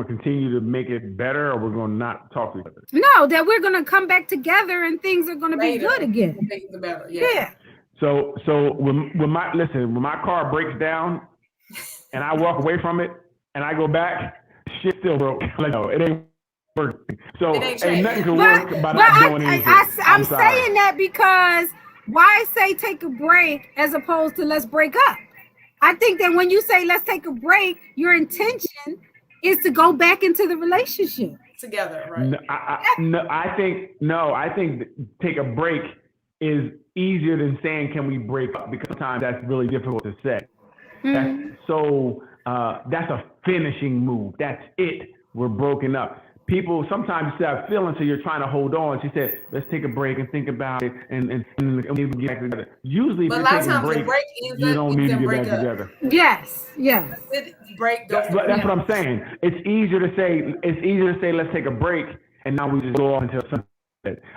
continue to make it better, or we're gonna not talk to each other? No, that we're going to come back together and things are going to be good again. Things are better. Yeah. So when my car breaks down and I walk away from it and I go back, shit still broke. Like no, it ain't working. So ain't nothing can work by not doing anything. I'm saying that because why say take a break as opposed to let's break up? I think that when you say let's take a break, your intention is to go back into the relationship together, right? I think take a break is easier than saying can we break up, because sometimes that's really difficult to say. That's a finishing move. That's it. We're broken up. People sometimes have feelings, so you're trying to hold on. She said, "Let's take a break and think about it, and maybe get back together." Usually, if you're taking a break, you don't need to get back together. Yes. Break. That's what I'm saying. It's easier to say, "Let's take a break," and now we just go off until something.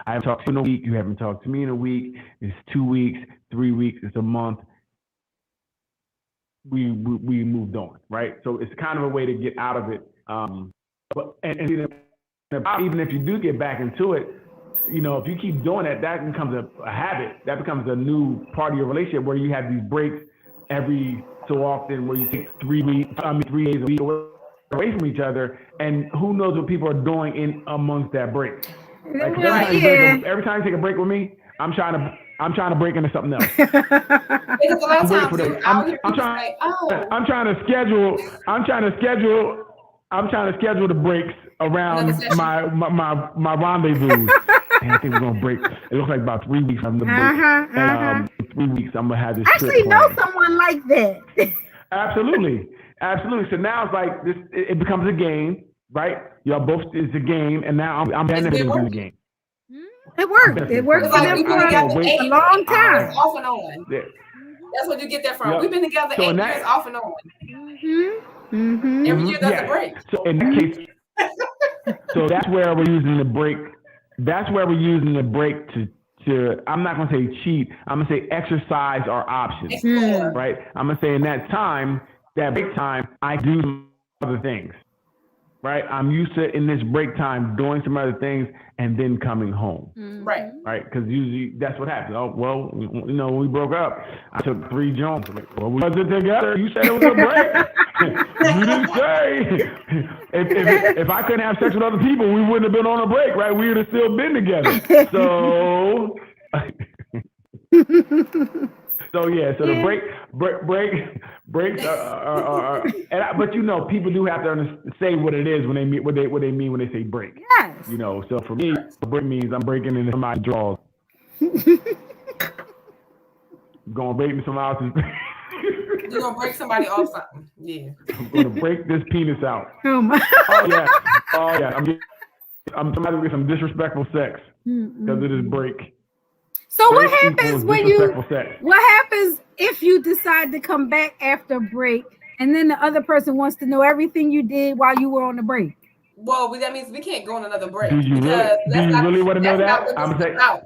I haven't talked to you in a week. You haven't talked to me in a week. It's 2 weeks, 3 weeks. It's a month. We moved on, right? So it's kind of a way to get out of it. But even if you do get back into it, if you keep doing it, that becomes a habit. That becomes a new part of your relationship where you have these breaks every so often, where you take 3 days a week away from each other, and who knows what people are doing in amongst that break. Like every time you take a break with me, I'm trying to break into something else. I'm trying to schedule the breaks around my rendezvous. And I think we're gonna break. It looks like about 3 weeks from the break. And 3 weeks, I'm gonna have this. I actually know someone like that. Absolutely. So now it's like this. It becomes a game, right? Y'all both, it's a game, and now I'm benefiting from the game. It worked. It worked for them for a long time. Off and on. Yeah. That's what you get that from. Yep. We've been together 8 years off and on. Every year there's a break. So in that case, so that's where we're using the break. That's where we're using the break to I'm not gonna say cheat. I'm gonna say exercise our options. Right? I'm gonna say in that time, that break time, I do other things. Right? I'm used to in this break time doing some other things and then coming home. Right. Right? Because usually that's what happens. Oh, well, when we broke up, I took 3 Jones. Well, we wasn't together. You said it was a break. You didn't say. If I couldn't have sex with other people, we wouldn't have been on a break, right? We would have still been together. So. The breaks are but people do have to say what it is when they mean what they mean when they say break. Yes. So for me, break means I'm breaking into somebody's drawers. Gonna break into somebody else's. You're gonna break somebody off something. Yeah. I'm gonna break this penis out. Oh my. Oh yeah. I'm somebody with some disrespectful sex because of this break. So what happens what happens if you decide to come back after a break and then the other person wants to know everything you did while you were on the break? Well, that means we can't go on another break. Do you really want to know that? I'm saying, no.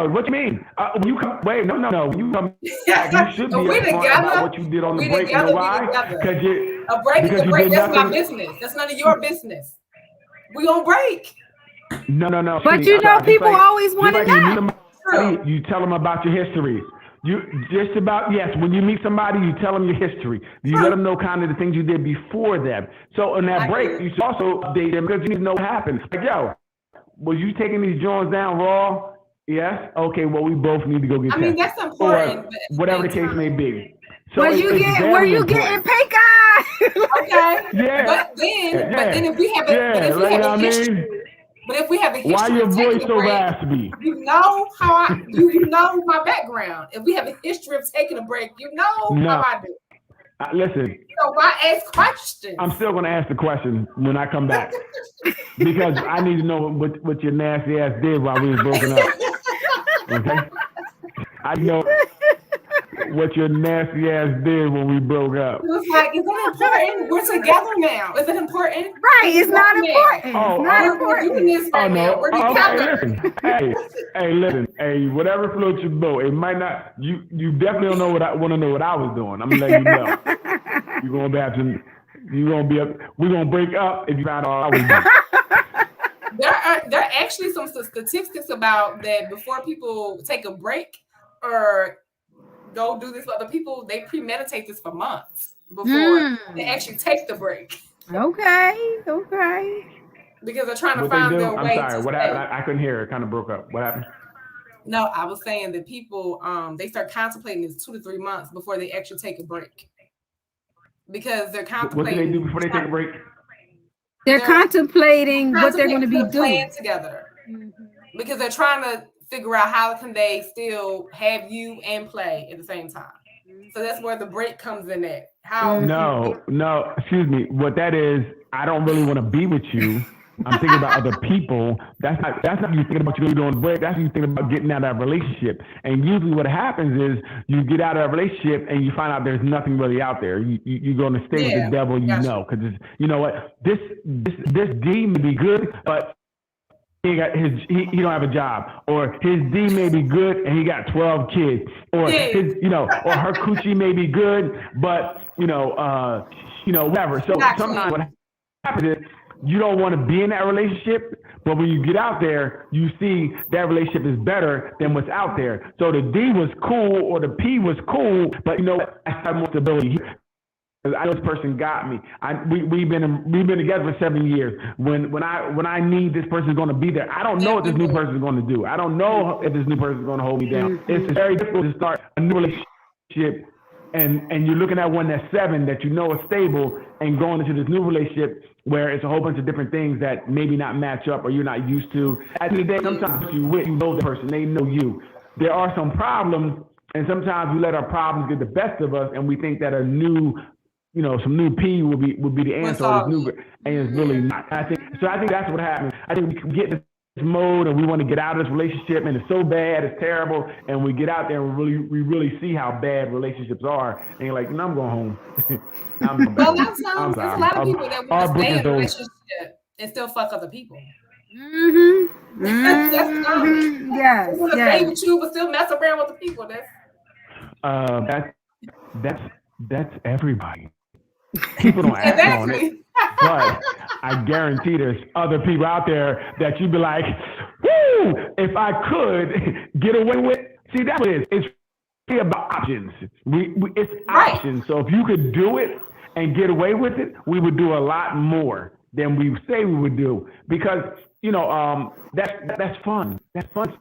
What you mean? When you come, wait, no. When you come back, you should be upfront about what you did on the break. You know why? Because a break is a break. That's my business. That's none of your business. We on break. No. But people always want to know. You tell them about your history. When you meet somebody, you tell them your history. You let them know kind of the things you did before them. So on that break, you should also update them because you need to know what happened. Like, yo, was you taking these joints down raw? Yes. Okay. Well, we both need to go get tested. I mean, that's important. Or whatever the case may be. So were you getting pink eye? Okay. Yeah. But then if we have a history. But if we have a history, why your voice so raspy? You know how you know my background. If we have a history of taking a break, how I do. Listen. So why ask questions? I'm still going to ask the question when I come back because I need to know what your nasty ass did while we was broken up. Okay. I know. what your nasty ass did when we broke up. It was like, is it important? We're together now. Is it important? Right, it's not important. Oh, It's not oh, We're doing important. this right now. We're together. Hey, listen. Hey, whatever floats your boat. It might not. You definitely don't know what I want to know what I was doing. I'm gonna let you know. You're gonna be to. You're gonna be up. We're gonna break up if you find out I was doing. There are actually some statistics about that before people take a break or go do this with other people, they premeditate this for months before they actually take the break. Okay. Because they're trying to What find they do? their I'm way sorry. to What stay. happened? I couldn't hear. It kind of broke up. What happened? No, I was saying that people they start contemplating this 2 to 3 months before they actually take a break. Because they're contemplating. What do they do before they take a break? They're contemplating what they're going to be doing together. Because they're trying to figure out how can they still have you and play at the same time. So that's where the break comes in at. How No, excuse me. What that is, I don't really want to be with you. I'm thinking about other people. That's not you thinking about you doing the break. That's you thinking about getting out of that relationship. And usually what happens is you get out of that relationship and you find out there's nothing really out there. You're going to stay with the devil, know, because you know what, this D may be good, but he don't have a job, or his D may be good and he got 12 kids, or his or her coochie may be good, but whatever. So sometimes what happens is you don't want to be in that relationship, but when you get out there, you see that relationship is better than what's out there. So the D was cool or the P was cool, but I have more stability. I know this person got me. We've been together for 7 years. When I need this person is going to be there. I don't know what this new person is going to do. I don't know if this new person is going to hold me down. It's very difficult to start a new relationship, and you're looking at one that's 7 that you know is stable, and going into this new relationship where it's a whole bunch of different things that maybe not match up or you're not used to. At the end of the day, sometimes you know the person, they know you. There are some problems, and sometimes we let our problems get the best of us, and we think that a new some new P would be the answer, and it's really not. I think that's what happens. I think we get in this mode and we want to get out of this relationship, and it's so bad, it's terrible, and we get out there and we really see how bad relationships are, and you're like, no, I'm going home. Well, there's a lot of people that want to stay in a relationship and still fuck other people. That's common. Yes. Want to stay with you but still mess around with the people. That's everybody. People don't act on it, but I guarantee there's other people out there that you'd be like, woo, if I could get away with. See, that's what it is. It's really about options. It's options. So if you could do it and get away with it, we would do a lot more than we say we would do, because that's fun. That's fun.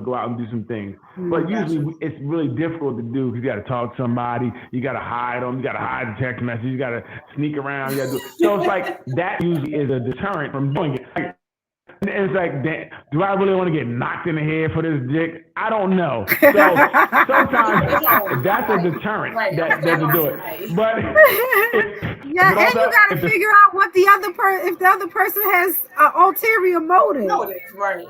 Go out and do some things. But usually it's really difficult to do because you got to talk to somebody, you got to hide them, you got to hide the text message, you got to sneak around. So it's like that usually is a deterrent from doing it. And it's like, do I really want to get knocked in the head for this dick? I don't know. So sometimes that's a deterrent that to do it. But and you got to figure out what if the other person has an ulterior motive. Right.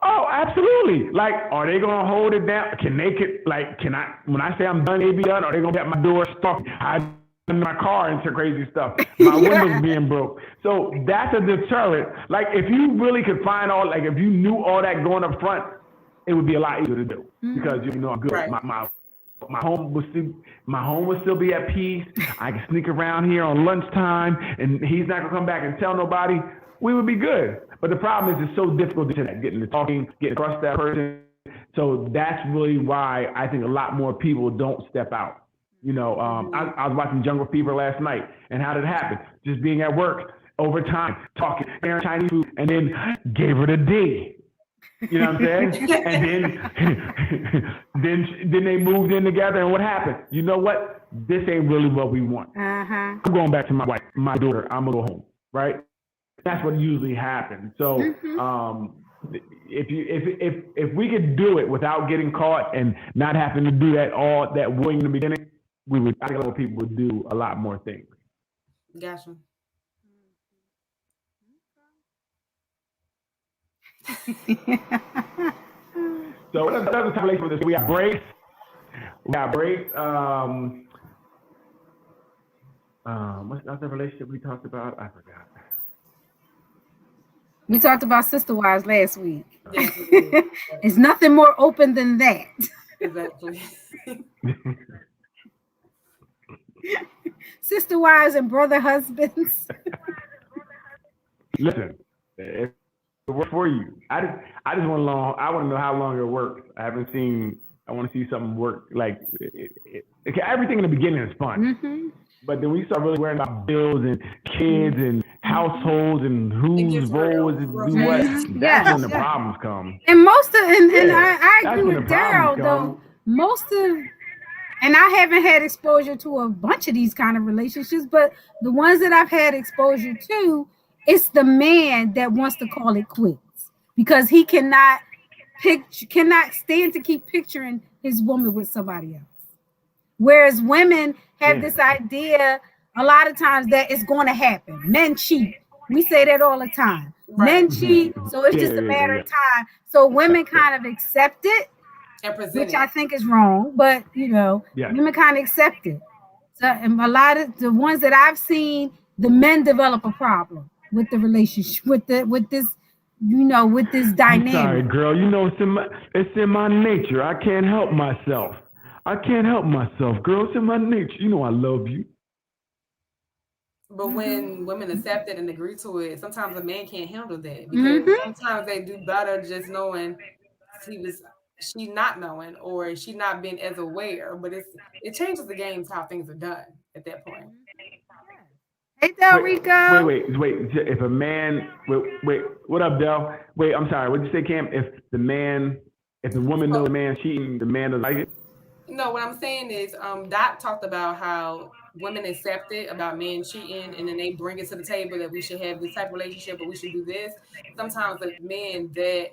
Oh, absolutely. Like, are they gonna hold it down? Can I? When I say I'm done, they be done. Are they gonna be at my door stuck? I'm in my car and some crazy stuff. My windows being broke. So that's a deterrent. Like, if you really could find if you knew all that going up front, it would be a lot easier to do because I'm good. Right. My home would still be at peace. I can sneak around here on lunchtime, and he's not gonna come back and tell nobody. We would be good. But the problem is it's so difficult to getting to talking, getting across that person. So that's really why I think a lot more people don't step out. I was watching Jungle Fever last night, and how did it happen? Just being at work, over time, talking, sharing Chinese food, and then gave her the D. You know what I'm saying? And then they moved in together, and what happened? You know what? This ain't really what we want. I'm going back to my wife, my daughter. I'm gonna go home, right? That's what usually happens. So if we could do it without getting caught and not having to do that willing in the beginning, I think a lot of people would do a lot more things. Gotcha. So another type of relationship with this, we have breaks. We got break. What's the other relationship we talked about? I forgot. We talked about sister wives last week. Yes, we did. It's nothing more open than that. Exactly. Sister wives and brother husbands. Listen, it works for you. I just want to know. I want to know how long it works. I haven't seen. I want to see something work. Like everything in the beginning is fun, Mm-hmm. but then we start really worrying about bills and kids and households and whose role is it do what. Mhm. That's Yes, when the yes. problems come. And most of, and Yeah, I that's agree when with the Daryl problems though. come. Most of, and I haven't had exposure to a bunch of these kind of relationships, but the ones that I've had exposure to, it's the man that wants to call it quits because he cannot stand to keep picturing his woman with somebody else. Whereas women have this idea a lot of times that it's going to happen. Men cheat. We say that all the time. Men cheat, so it's just a matter of time. So women kind of accept it, And present which it. I think is wrong, but women kind of accept it. So, and a lot of the ones that I've seen, the men develop a problem with the relationship, with this, with this I'm sorry, dynamic. girl. You know it's in my nature. I can't help myself. I can't help myself, girl. It's in my nature. You know I love you. But when women accept it and agree to it, sometimes a man can't handle that because Mm-hmm. sometimes they do better just knowing she not knowing or she not being as aware. But it changes the games how things are done at that point. Hey, Del Rico. Wait. If a man, wait. What up, Del? Wait, I'm sorry. What did you say, Cam? If the woman knows the man cheating, the man doesn't like it. No, what I'm saying is, Doc talked about how women accept it about men cheating, and then they bring it to the table that we should have this type of relationship, but we should do this. Sometimes the men that,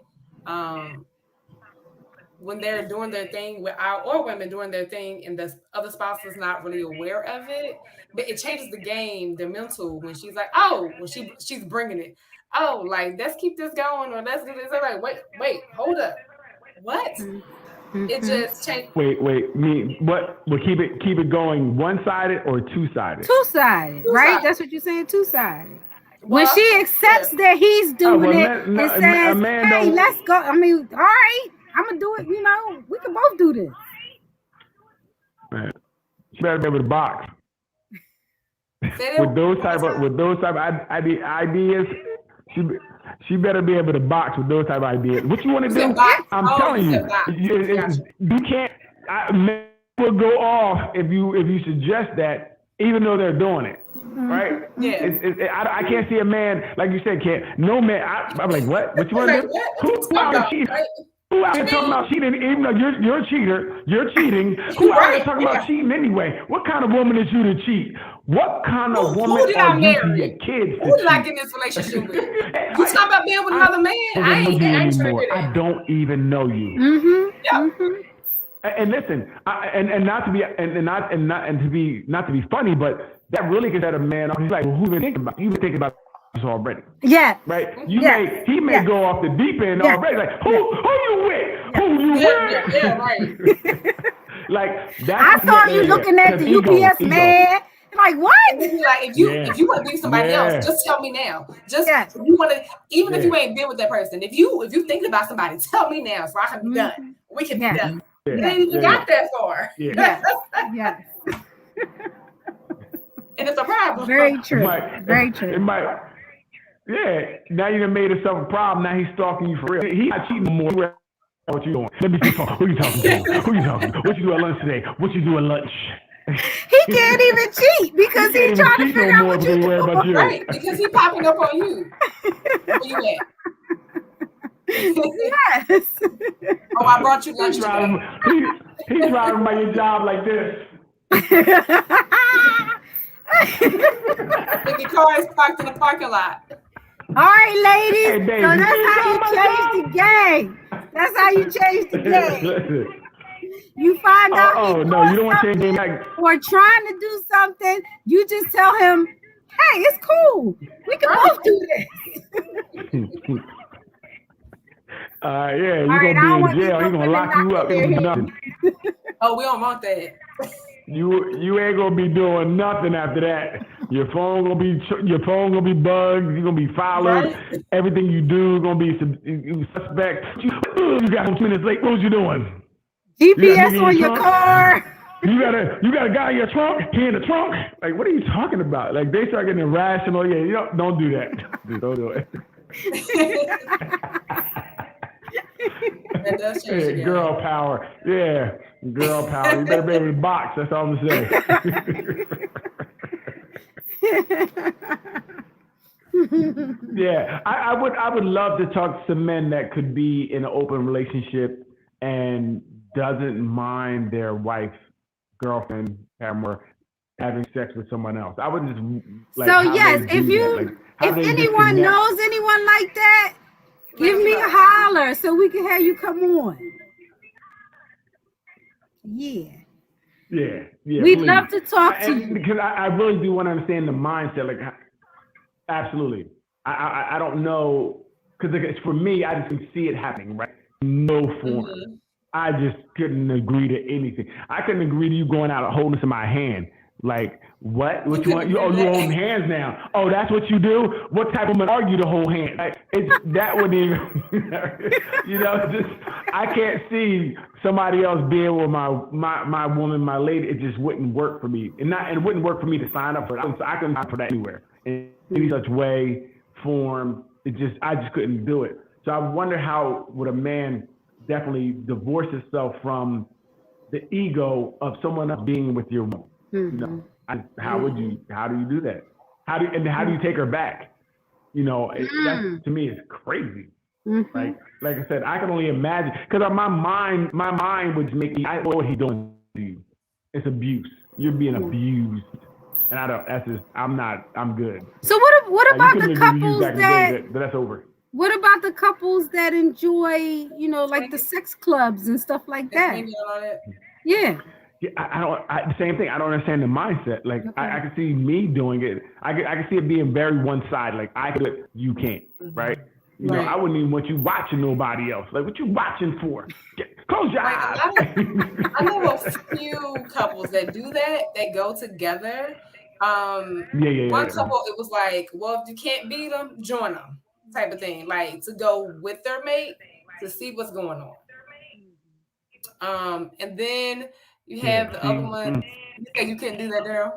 when they're doing their thing or women doing their thing, and the other spouse is not really aware of it, but it changes the game, the mental. When she's like, oh, when she's bringing it, oh, like let's keep this going, or let's do this. They're like, wait, hold up, what? It just changed. Wait. What? Well, keep it going. One-sided or two-sided? Two-sided, right? That's what you're saying. Two-sided. When Well, she accepts that he's doing it a and says, man "Hey, don't. let's go." I mean, all right, I'm gonna do it. We can both do this. Man, she better be able to box. Say that with those one type more of ideas, she better be able to box with those type of ideas. What you want to do? I'm telling you, you can't. Men will go off if you suggest that, even though they're doing it, right? Yeah. I can't see a man like you said. No man. I'm like, what? What you want to do? Who out here cheating? Who out here talking about cheating? Even though you're a cheater, you're cheating. Who out here talking about cheating anyway? What kind of woman is you to cheat? What kind of woman are you to your kids? Who you like in this relationship with? You talking about being with another man? I ain't anymore. I don't even know you. Mm-hmm. Yeah. Mm-hmm. And listen, and not to be funny, but that really gets at a man. He's like, well, who been thinking about? You've been thinking about this already. Yeah. Right. He may go off the deep end already. Like, who you with? Who you with? Yeah, right. Like that's. I saw you looking at the UPS man. Like what? Like if you want to be with somebody else, just tell me now. Just if you want to, even if you ain't been with that person. If you think about somebody, tell me now so I can be done. We can be done. You ain't even got that far. Yes. And it's a problem. Very true. Very true. It might. Yeah. Now you done made yourself a problem. Now he's stalking you for real. He's not cheating no more. What you doing? Let me see. Who you talking to? Who you talking to? What you do at lunch today? What you do at lunch? He can't even cheat because he's trying to figure out what you do. Right, because he's popping up on you. Where you at? Yes. Oh, I brought you lunch today. He's driving by your job like this. The car is parked in the parking lot. All right, ladies. Hey, baby, so that's how you change the game. That's how you change the game. Listen. You find out you don't want to change the game back. or trying to do something. You just tell him, "Hey, it's cool. We can both do this." You're gonna be in jail. He's gonna lock you up. It'll be nothing. Oh, we don't want that. You ain't gonna be doing nothing after that. Your phone gonna be bugged. You're gonna be followed. Right? Everything you do gonna be suspect. You got 2 minutes late. What was you doing? GPS on your car. You got a guy in your trunk. He in the trunk. Like, what are you talking about? Like, they start getting irrational. Yeah, don't do that. Don't do it. That does change the game. Girl power. Yeah, girl power. You better be able to box. That's all I'm gonna say. Yeah, I would love to talk to some men that could be in an open relationship and doesn't mind their wife, girlfriend, paramour having sex with someone else. I would just like. So yes, if anyone knows anyone like that, give me a holler so we can have you come on. Yeah. Yeah. We'd love to talk to you. Because I really do want to understand the mindset. Like, absolutely. I don't know, because for me, I just can see it happening, right? No form. Mm-hmm. I just couldn't agree to anything. I couldn't agree to you going out and holding this in my hand. Like, what? What you want? You holding hands now. Oh, that's what you do? What type of man are you to hold hands? Like, that wouldn't even, just, I can't see somebody else being with my woman, my lady. It just wouldn't work for me. And it wouldn't work for me to sign up for it. I couldn't sign up for that anywhere. In any such way, form, I just couldn't do it. So I wonder how would a man definitely divorce himself from the ego of someone else being with your woman. Mm-hmm. How do you do that? How do you take her back? That to me is crazy. Mm-hmm. Like I said, I can only imagine, because my mind would make me, I know what he's doing to you. It's abuse. You're being abused. And I'm good. So what about the couples that's over. What about the couples that enjoy, like the sex clubs and stuff like that? Yeah. Yeah, the same thing. I don't understand the mindset. Like, okay. I can see me doing it. I can see it being very one sided. Like, I do it, you can't, right? Right. I wouldn't even want you watching nobody else. Like, what you watching for? Close your eyes. I know a few couples that do that. They go together. One couple, it was like, well, if you can't beat them, join them, type of thing. Like, to go with their mate to see what's going on. And then you have the other one. You said you couldn't do that, Daryl?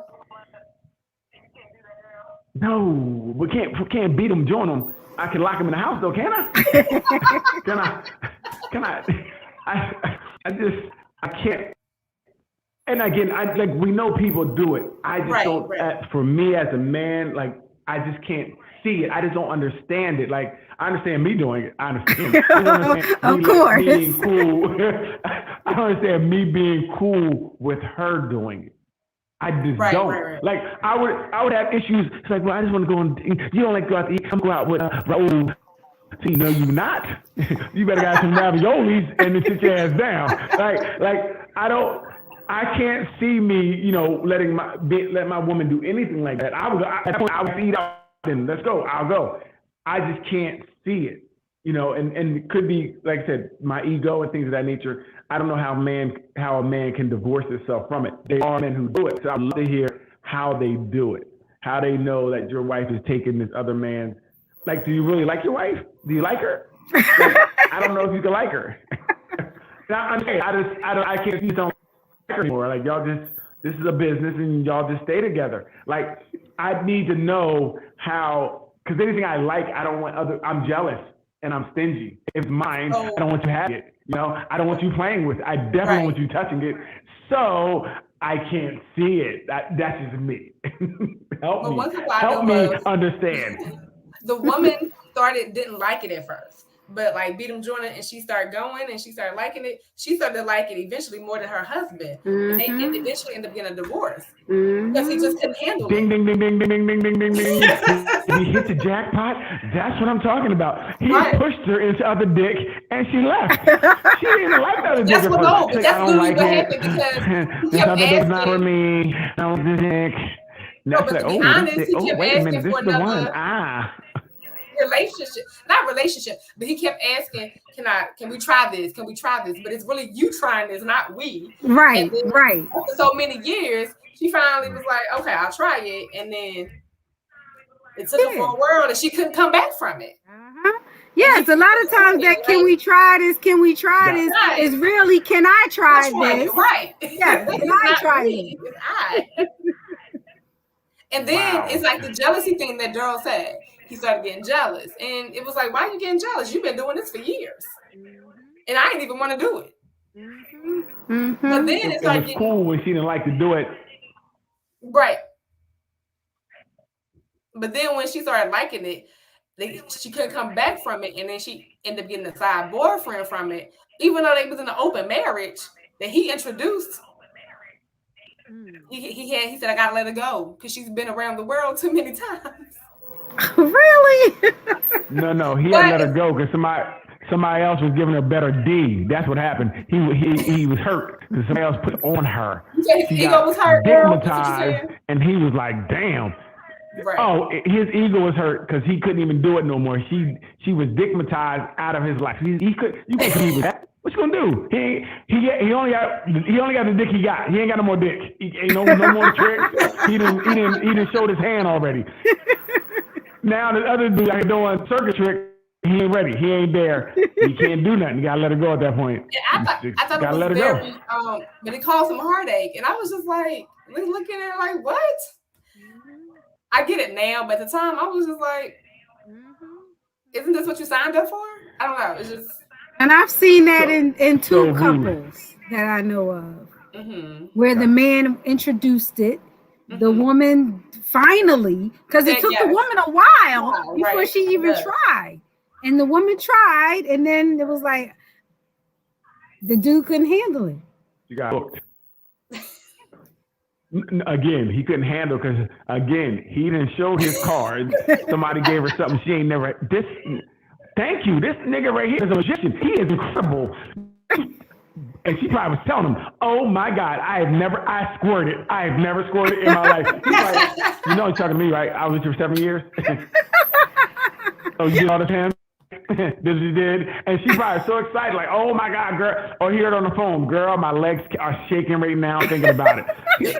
No, we can't beat them, join them. I can lock them in the house, though, can I? Can I? I can't. And again, we know people do it. I just don't. For me as a man, like, I just can't see it. I just don't understand it. Like, I understand me doing it. I understand. Of course. Being cool. I don't understand me being cool with her doing it. I just don't. Right. Like, I would have issues. It's like, well, I just want to go and you don't like to go out to eat. Come go out with Raul. So, you not. You better got some raviolis and then sit your ass down. Like I can't see me, let my woman do anything like that. I would eat out and let's go. I'll go. I just can't see it, and it could be, like I said, my ego and things of that nature. I don't know how a man can divorce himself from it. There are men who do it. So I'd love to hear how they do it, how they know that your wife is taking this other man's. Like, do you really like your wife? Do you like her? Like, I don't know if you can like her. I can't see something like her anymore. Like, y'all just, this is a business and y'all just stay together. Like, I need to know how, because anything I like, I don't want I'm jealous and I'm stingy. If it's mine, I don't want you having it. I don't want you playing with it. I definitely don't want you touching it. So I can't see it. That's just me. Help me understand. The woman didn't like it at first, but like beat him joining, and she started going and she started liking it. She started to like it eventually more than her husband. Mm-hmm. And they eventually ended up getting a divorce because he just couldn't handle it. Ding, ding, ding, ding, ding, ding, ding, ding, ding. He hit the jackpot. That's what I'm talking about. He pushed her into other dick and she left. She didn't like the other dick. That's what literally what happened because this other dick's not for me. I want this dick. No, but to be honest, he kept asking for another. not relationship, but he kept asking, can we try this? Can we try this? But it's really you trying this, not we. Right, And then right. after so many years, she finally was like, okay, I'll try it. And then it took her for a world and she couldn't come back from it. Yes, a lot of times that can we try this? Can we try this? Is really, can I try this? Right. Yeah, can I try it? It's I. And then it's like the jealousy thing that Daryl said. He started getting jealous. And it was like, why are you getting jealous? You've been doing this for years. And I didn't even want to do it. But then it started getting cool when she didn't like to do it. Right. But then when she started liking it, she couldn't come back from it, and then she ended up getting a side boyfriend from it, even though they was in an open marriage that he introduced. He said, I gotta let her go because she's been around the world too many times. Really? No, he had to let her go because somebody else was giving her better D. That's what happened. He was hurt because somebody else put it on her. His ego was hurt, stigmatized, and he was like, damn. Right. Oh, his ego was hurt because he couldn't even do it no more. She was stigmatized out of his life. You can't compete with that. What you gonna do? He only got the dick he got. He ain't got no more dick. He ain't no more tricks. He didn't showed his hand already. Now the other dude like doing circus trick. He ain't ready. He ain't there. He can't do nothing. You gotta let her go at that point. Yeah, I thought it was very, but it caused him heartache, and I was just like looking at it like, what? I get it now, but at the time I was just like, isn't this what you signed up for? I don't know. It's just. And I've seen that in two couples that I know of, where the man introduced it, the woman finally, because it took the woman a while before she even tried. And the woman tried, and then it was like, the dude couldn't handle it. You got hooked. Again, he couldn't handle because, again, he didn't show his cards. Somebody gave her something she ain't never. Thank you. This nigga right here is a magician. He is incredible. And she probably was telling him, oh my God, I have never squirted in my life. He's like, you know, he's talking to me, right? I was with you for 7 years. So you did all the time? This you did? And she probably so excited, like, oh my God, girl. Or hear it on the phone, girl, my legs are shaking right now thinking about it.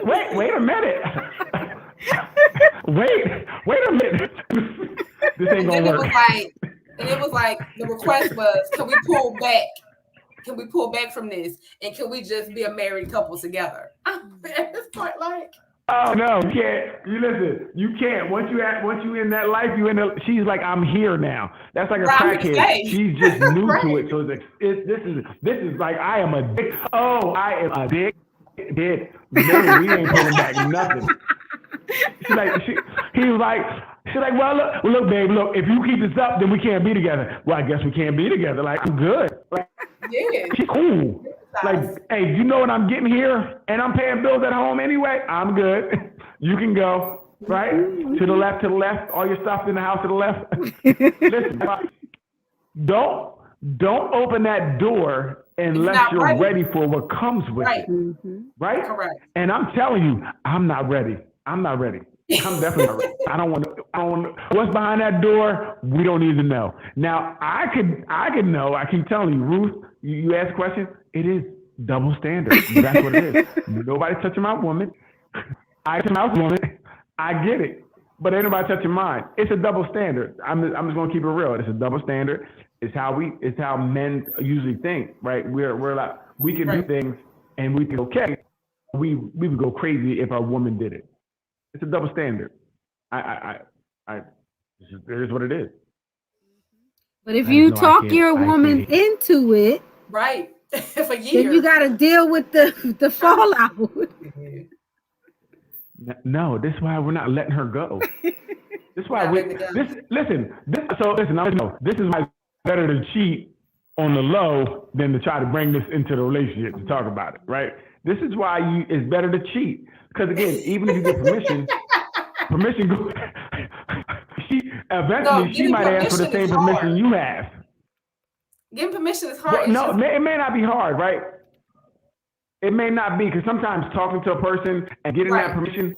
Wait a minute. wait a minute. This ain't gonna work. It was like the request was, can we pull back? Can we pull back from this? And can we just be a married couple together? At this point, like. Oh no, you can't. You listen, you can't. Once you in that life, she's like, I'm here now. That's like a crackhead. She's just new to it. So this is like, I am a dick. Oh, I am a dick. No, we ain't pulling back nothing. He was like, she's like, well, look, babe, look, if you keep this up, then we can't be together. Well, I guess we can't be together. Like, I'm good. Like, she's cool. Like, hey, you know what I'm getting here? And I'm paying bills at home anyway. I'm good. You can go, right? To the left, all your stuff in the house to the left. Listen, don't open that door unless you're ready for what comes with it. Right? Correct. And I'm telling you, I'm not ready. I'm definitely not ready. I don't want what's behind that door, we don't need to know. Now, I could know. I keep telling you, Ruth, you ask questions, it is double standard. That's what it is. Nobody's touching my woman. I touch my woman. I get it. But ain't nobody touching mine. It's a double standard. I'm just gonna keep it real. It's a double standard. It's how men usually think, right? We're like, we can do things and we think, okay, we would go crazy if our woman did it. It's a double standard. It is what it is. But if you talk your woman into it, right, for years, then you got to deal with the fallout. No, this is why we're not letting her go. This is why this is why it's better to cheat on the low than to try to bring this into the relationship to talk about it, right? This is why it's better to cheat. Because again, even if you get permission she might ask for the same permission you have. Getting permission is hard. Well, no, it may not be hard, right? It may not be, because sometimes talking to a person and getting that permission,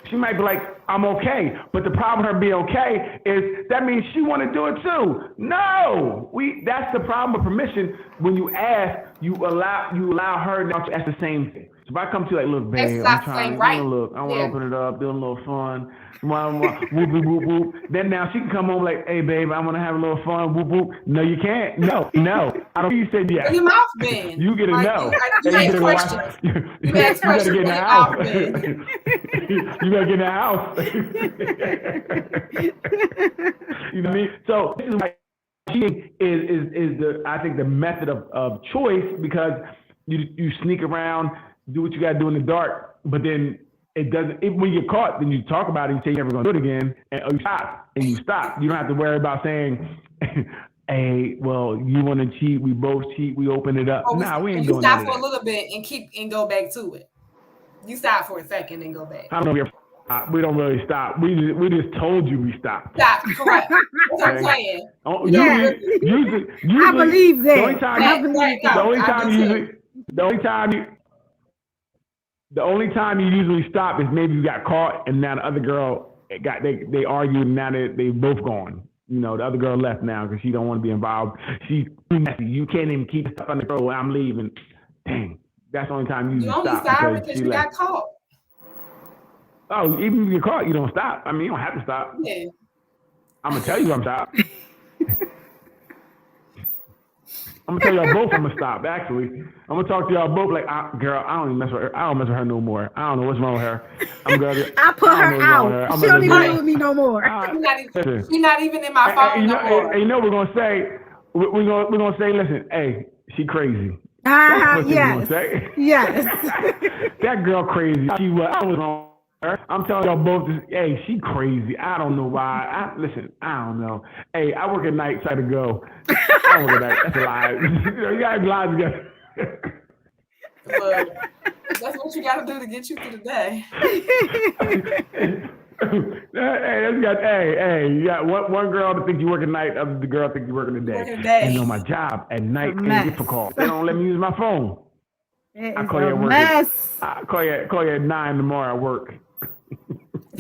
she might be like, I'm okay. But the problem with her being okay is that means she want to do it too. No, that's the problem with permission. When you ask, you allow her now to ask the same thing. So if I come to you like, look, babe, I'm trying to look, I want to open it up, doing a little fun. Whoop, whoop, whoop, whoop. Then now she can come home like, hey, babe, I want to have a little fun. Whoop, whoop. No, you can't. No. I don't think you said yes. Your mouth been. You get a no. You ask questions. You ask questions. You better get in the house. You better get in the house. You know what I mean? So this is why cheating is I think the method of choice, because you sneak around, do what you got to do in the dark, but then it doesn't. When you get caught, then you talk about it. You say you're never going to do it again, and you stop. You don't have to worry about saying, "Hey, well, you want to cheat? We both cheat. We open it up." Nah, we ain't doing that. You stop for a little bit and go back to it. You stop for a second and go back. I don't know. We don't really stop. We just told you we stopped. Stop. Correct. That's what I'm saying. Usually, I believe that. The only time you usually stop is maybe you got caught, and now the other girl they argued, and now they both gone. You know, the other girl left now because she don't want to be involved. She's too messy. You can't even keep stuff under control. I'm leaving. Dang, that's the only time you usually stop. You only because you got caught. Oh, even if you get caught, you don't stop. I mean, you don't have to stop. Yeah. I'm gonna tell you I'm stop. I'm gonna tell y'all both I'm gonna stop. Actually, I'm gonna talk to y'all both like, girl, I don't even mess with her. I don't mess with her no more. I don't know what's wrong with her. I put her out. She don't even deal with me no more. She's not even in my phone no more. You know we're gonna say, we're gonna say, listen, hey, she crazy. Yes. Yes. That girl crazy. I was wrong. I'm telling y'all both this, hey, she crazy. I don't know why. Listen, I don't know. Hey, I work at night, try to go. I don't work at night. That's a lie. You gotta lie together. Look, that's what you gotta do to get you through the day. You got one girl to think you work at night, the girl think you work in the day. And on my job at night is difficult. They don't let me use my phone. I call you at work. I call you at 9 tomorrow at work.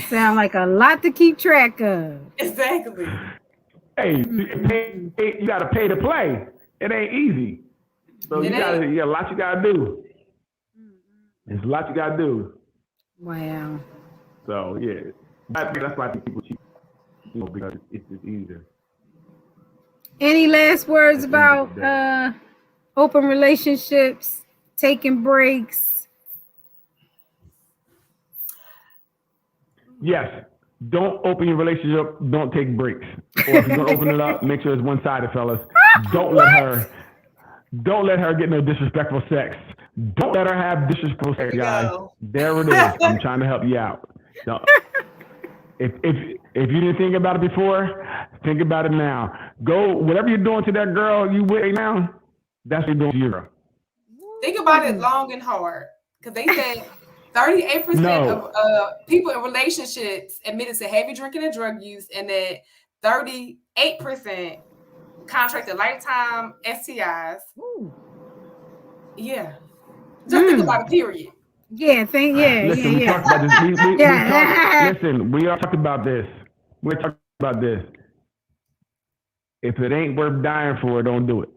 Sound like a lot to keep track of. Exactly. Hey, you got to pay to play. It ain't easy. So you got a lot you got to do. There's a lot you got to do. Wow. So yeah, that's why people cheat. Because it's just easier. Any last words about open relationships, taking breaks? Yes. Don't open your relationship. Don't take breaks. Or if you're gonna open it up, make sure it's one-sided, fellas. Don't let her get no disrespectful sex. Don't let her have disrespectful sex, guys. There it is. I'm trying to help you out. If you didn't think about it before, think about it now. Go whatever you're doing to that girl you with right now. That's what you're doing to your girl. Think about it long and hard, because they said 38% of people in relationships admitted to heavy drinking and drug use, and that 38% contracted lifetime STIs. Ooh. Yeah. Just think about it, period. Yeah, listen, we talked about this. Listen, we all talked about this. We're talking about this. If it ain't worth dying for, don't do it.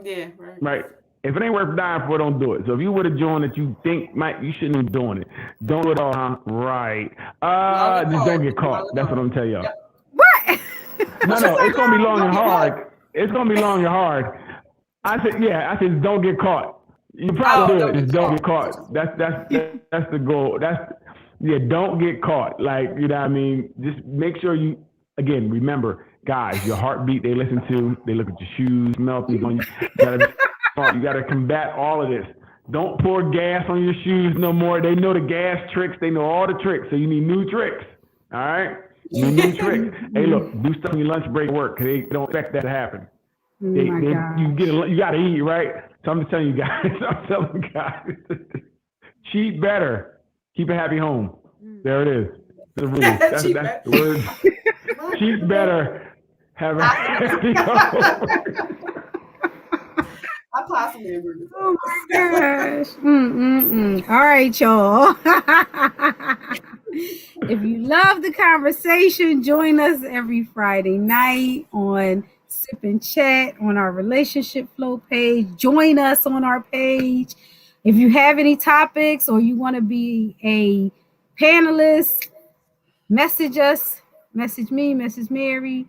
Yeah, right. Right. If it ain't worth dying for, don't do it. So if you would have joined that you think you shouldn't be doing it. Don't do it all, huh? Right. Just don't get caught. That's what I'm telling y'all. What? No, it's gonna be long and hard. It's gonna be long and hard. I said don't get caught. You probably do it. Just don't get caught. That's the goal. Don't get caught. Like, you know what I mean? Just make sure again, remember, guys, your heartbeat they listen to, they look at your shoes, smell things on you. You gotta combat all of this. Don't pour gas on your shoes no more. They know the gas tricks. They know all the tricks. So you need new tricks. All right? You need new tricks. Hey, look, do stuff on your lunch break at work, because they don't expect that to happen. You got to eat, right? So I'm just telling you guys. Cheat better. Keep a happy home. There it is. The rule. That's the word. Cheat better. Have a happy home. I possibly agree with that. Oh my gosh. All right, y'all. If you love the conversation, join us every Friday night on Sip and Chat on our relationship flow page. Join us on our page. If you have any topics or you want to be a panelist, message us, message me, message Mary.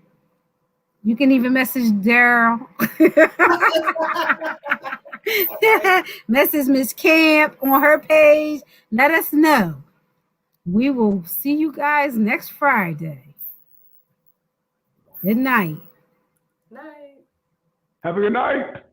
You can even message Daryl. Message Miss Camp on her page. Let us know. We will see you guys next Friday. Good night. Night. Have a good night.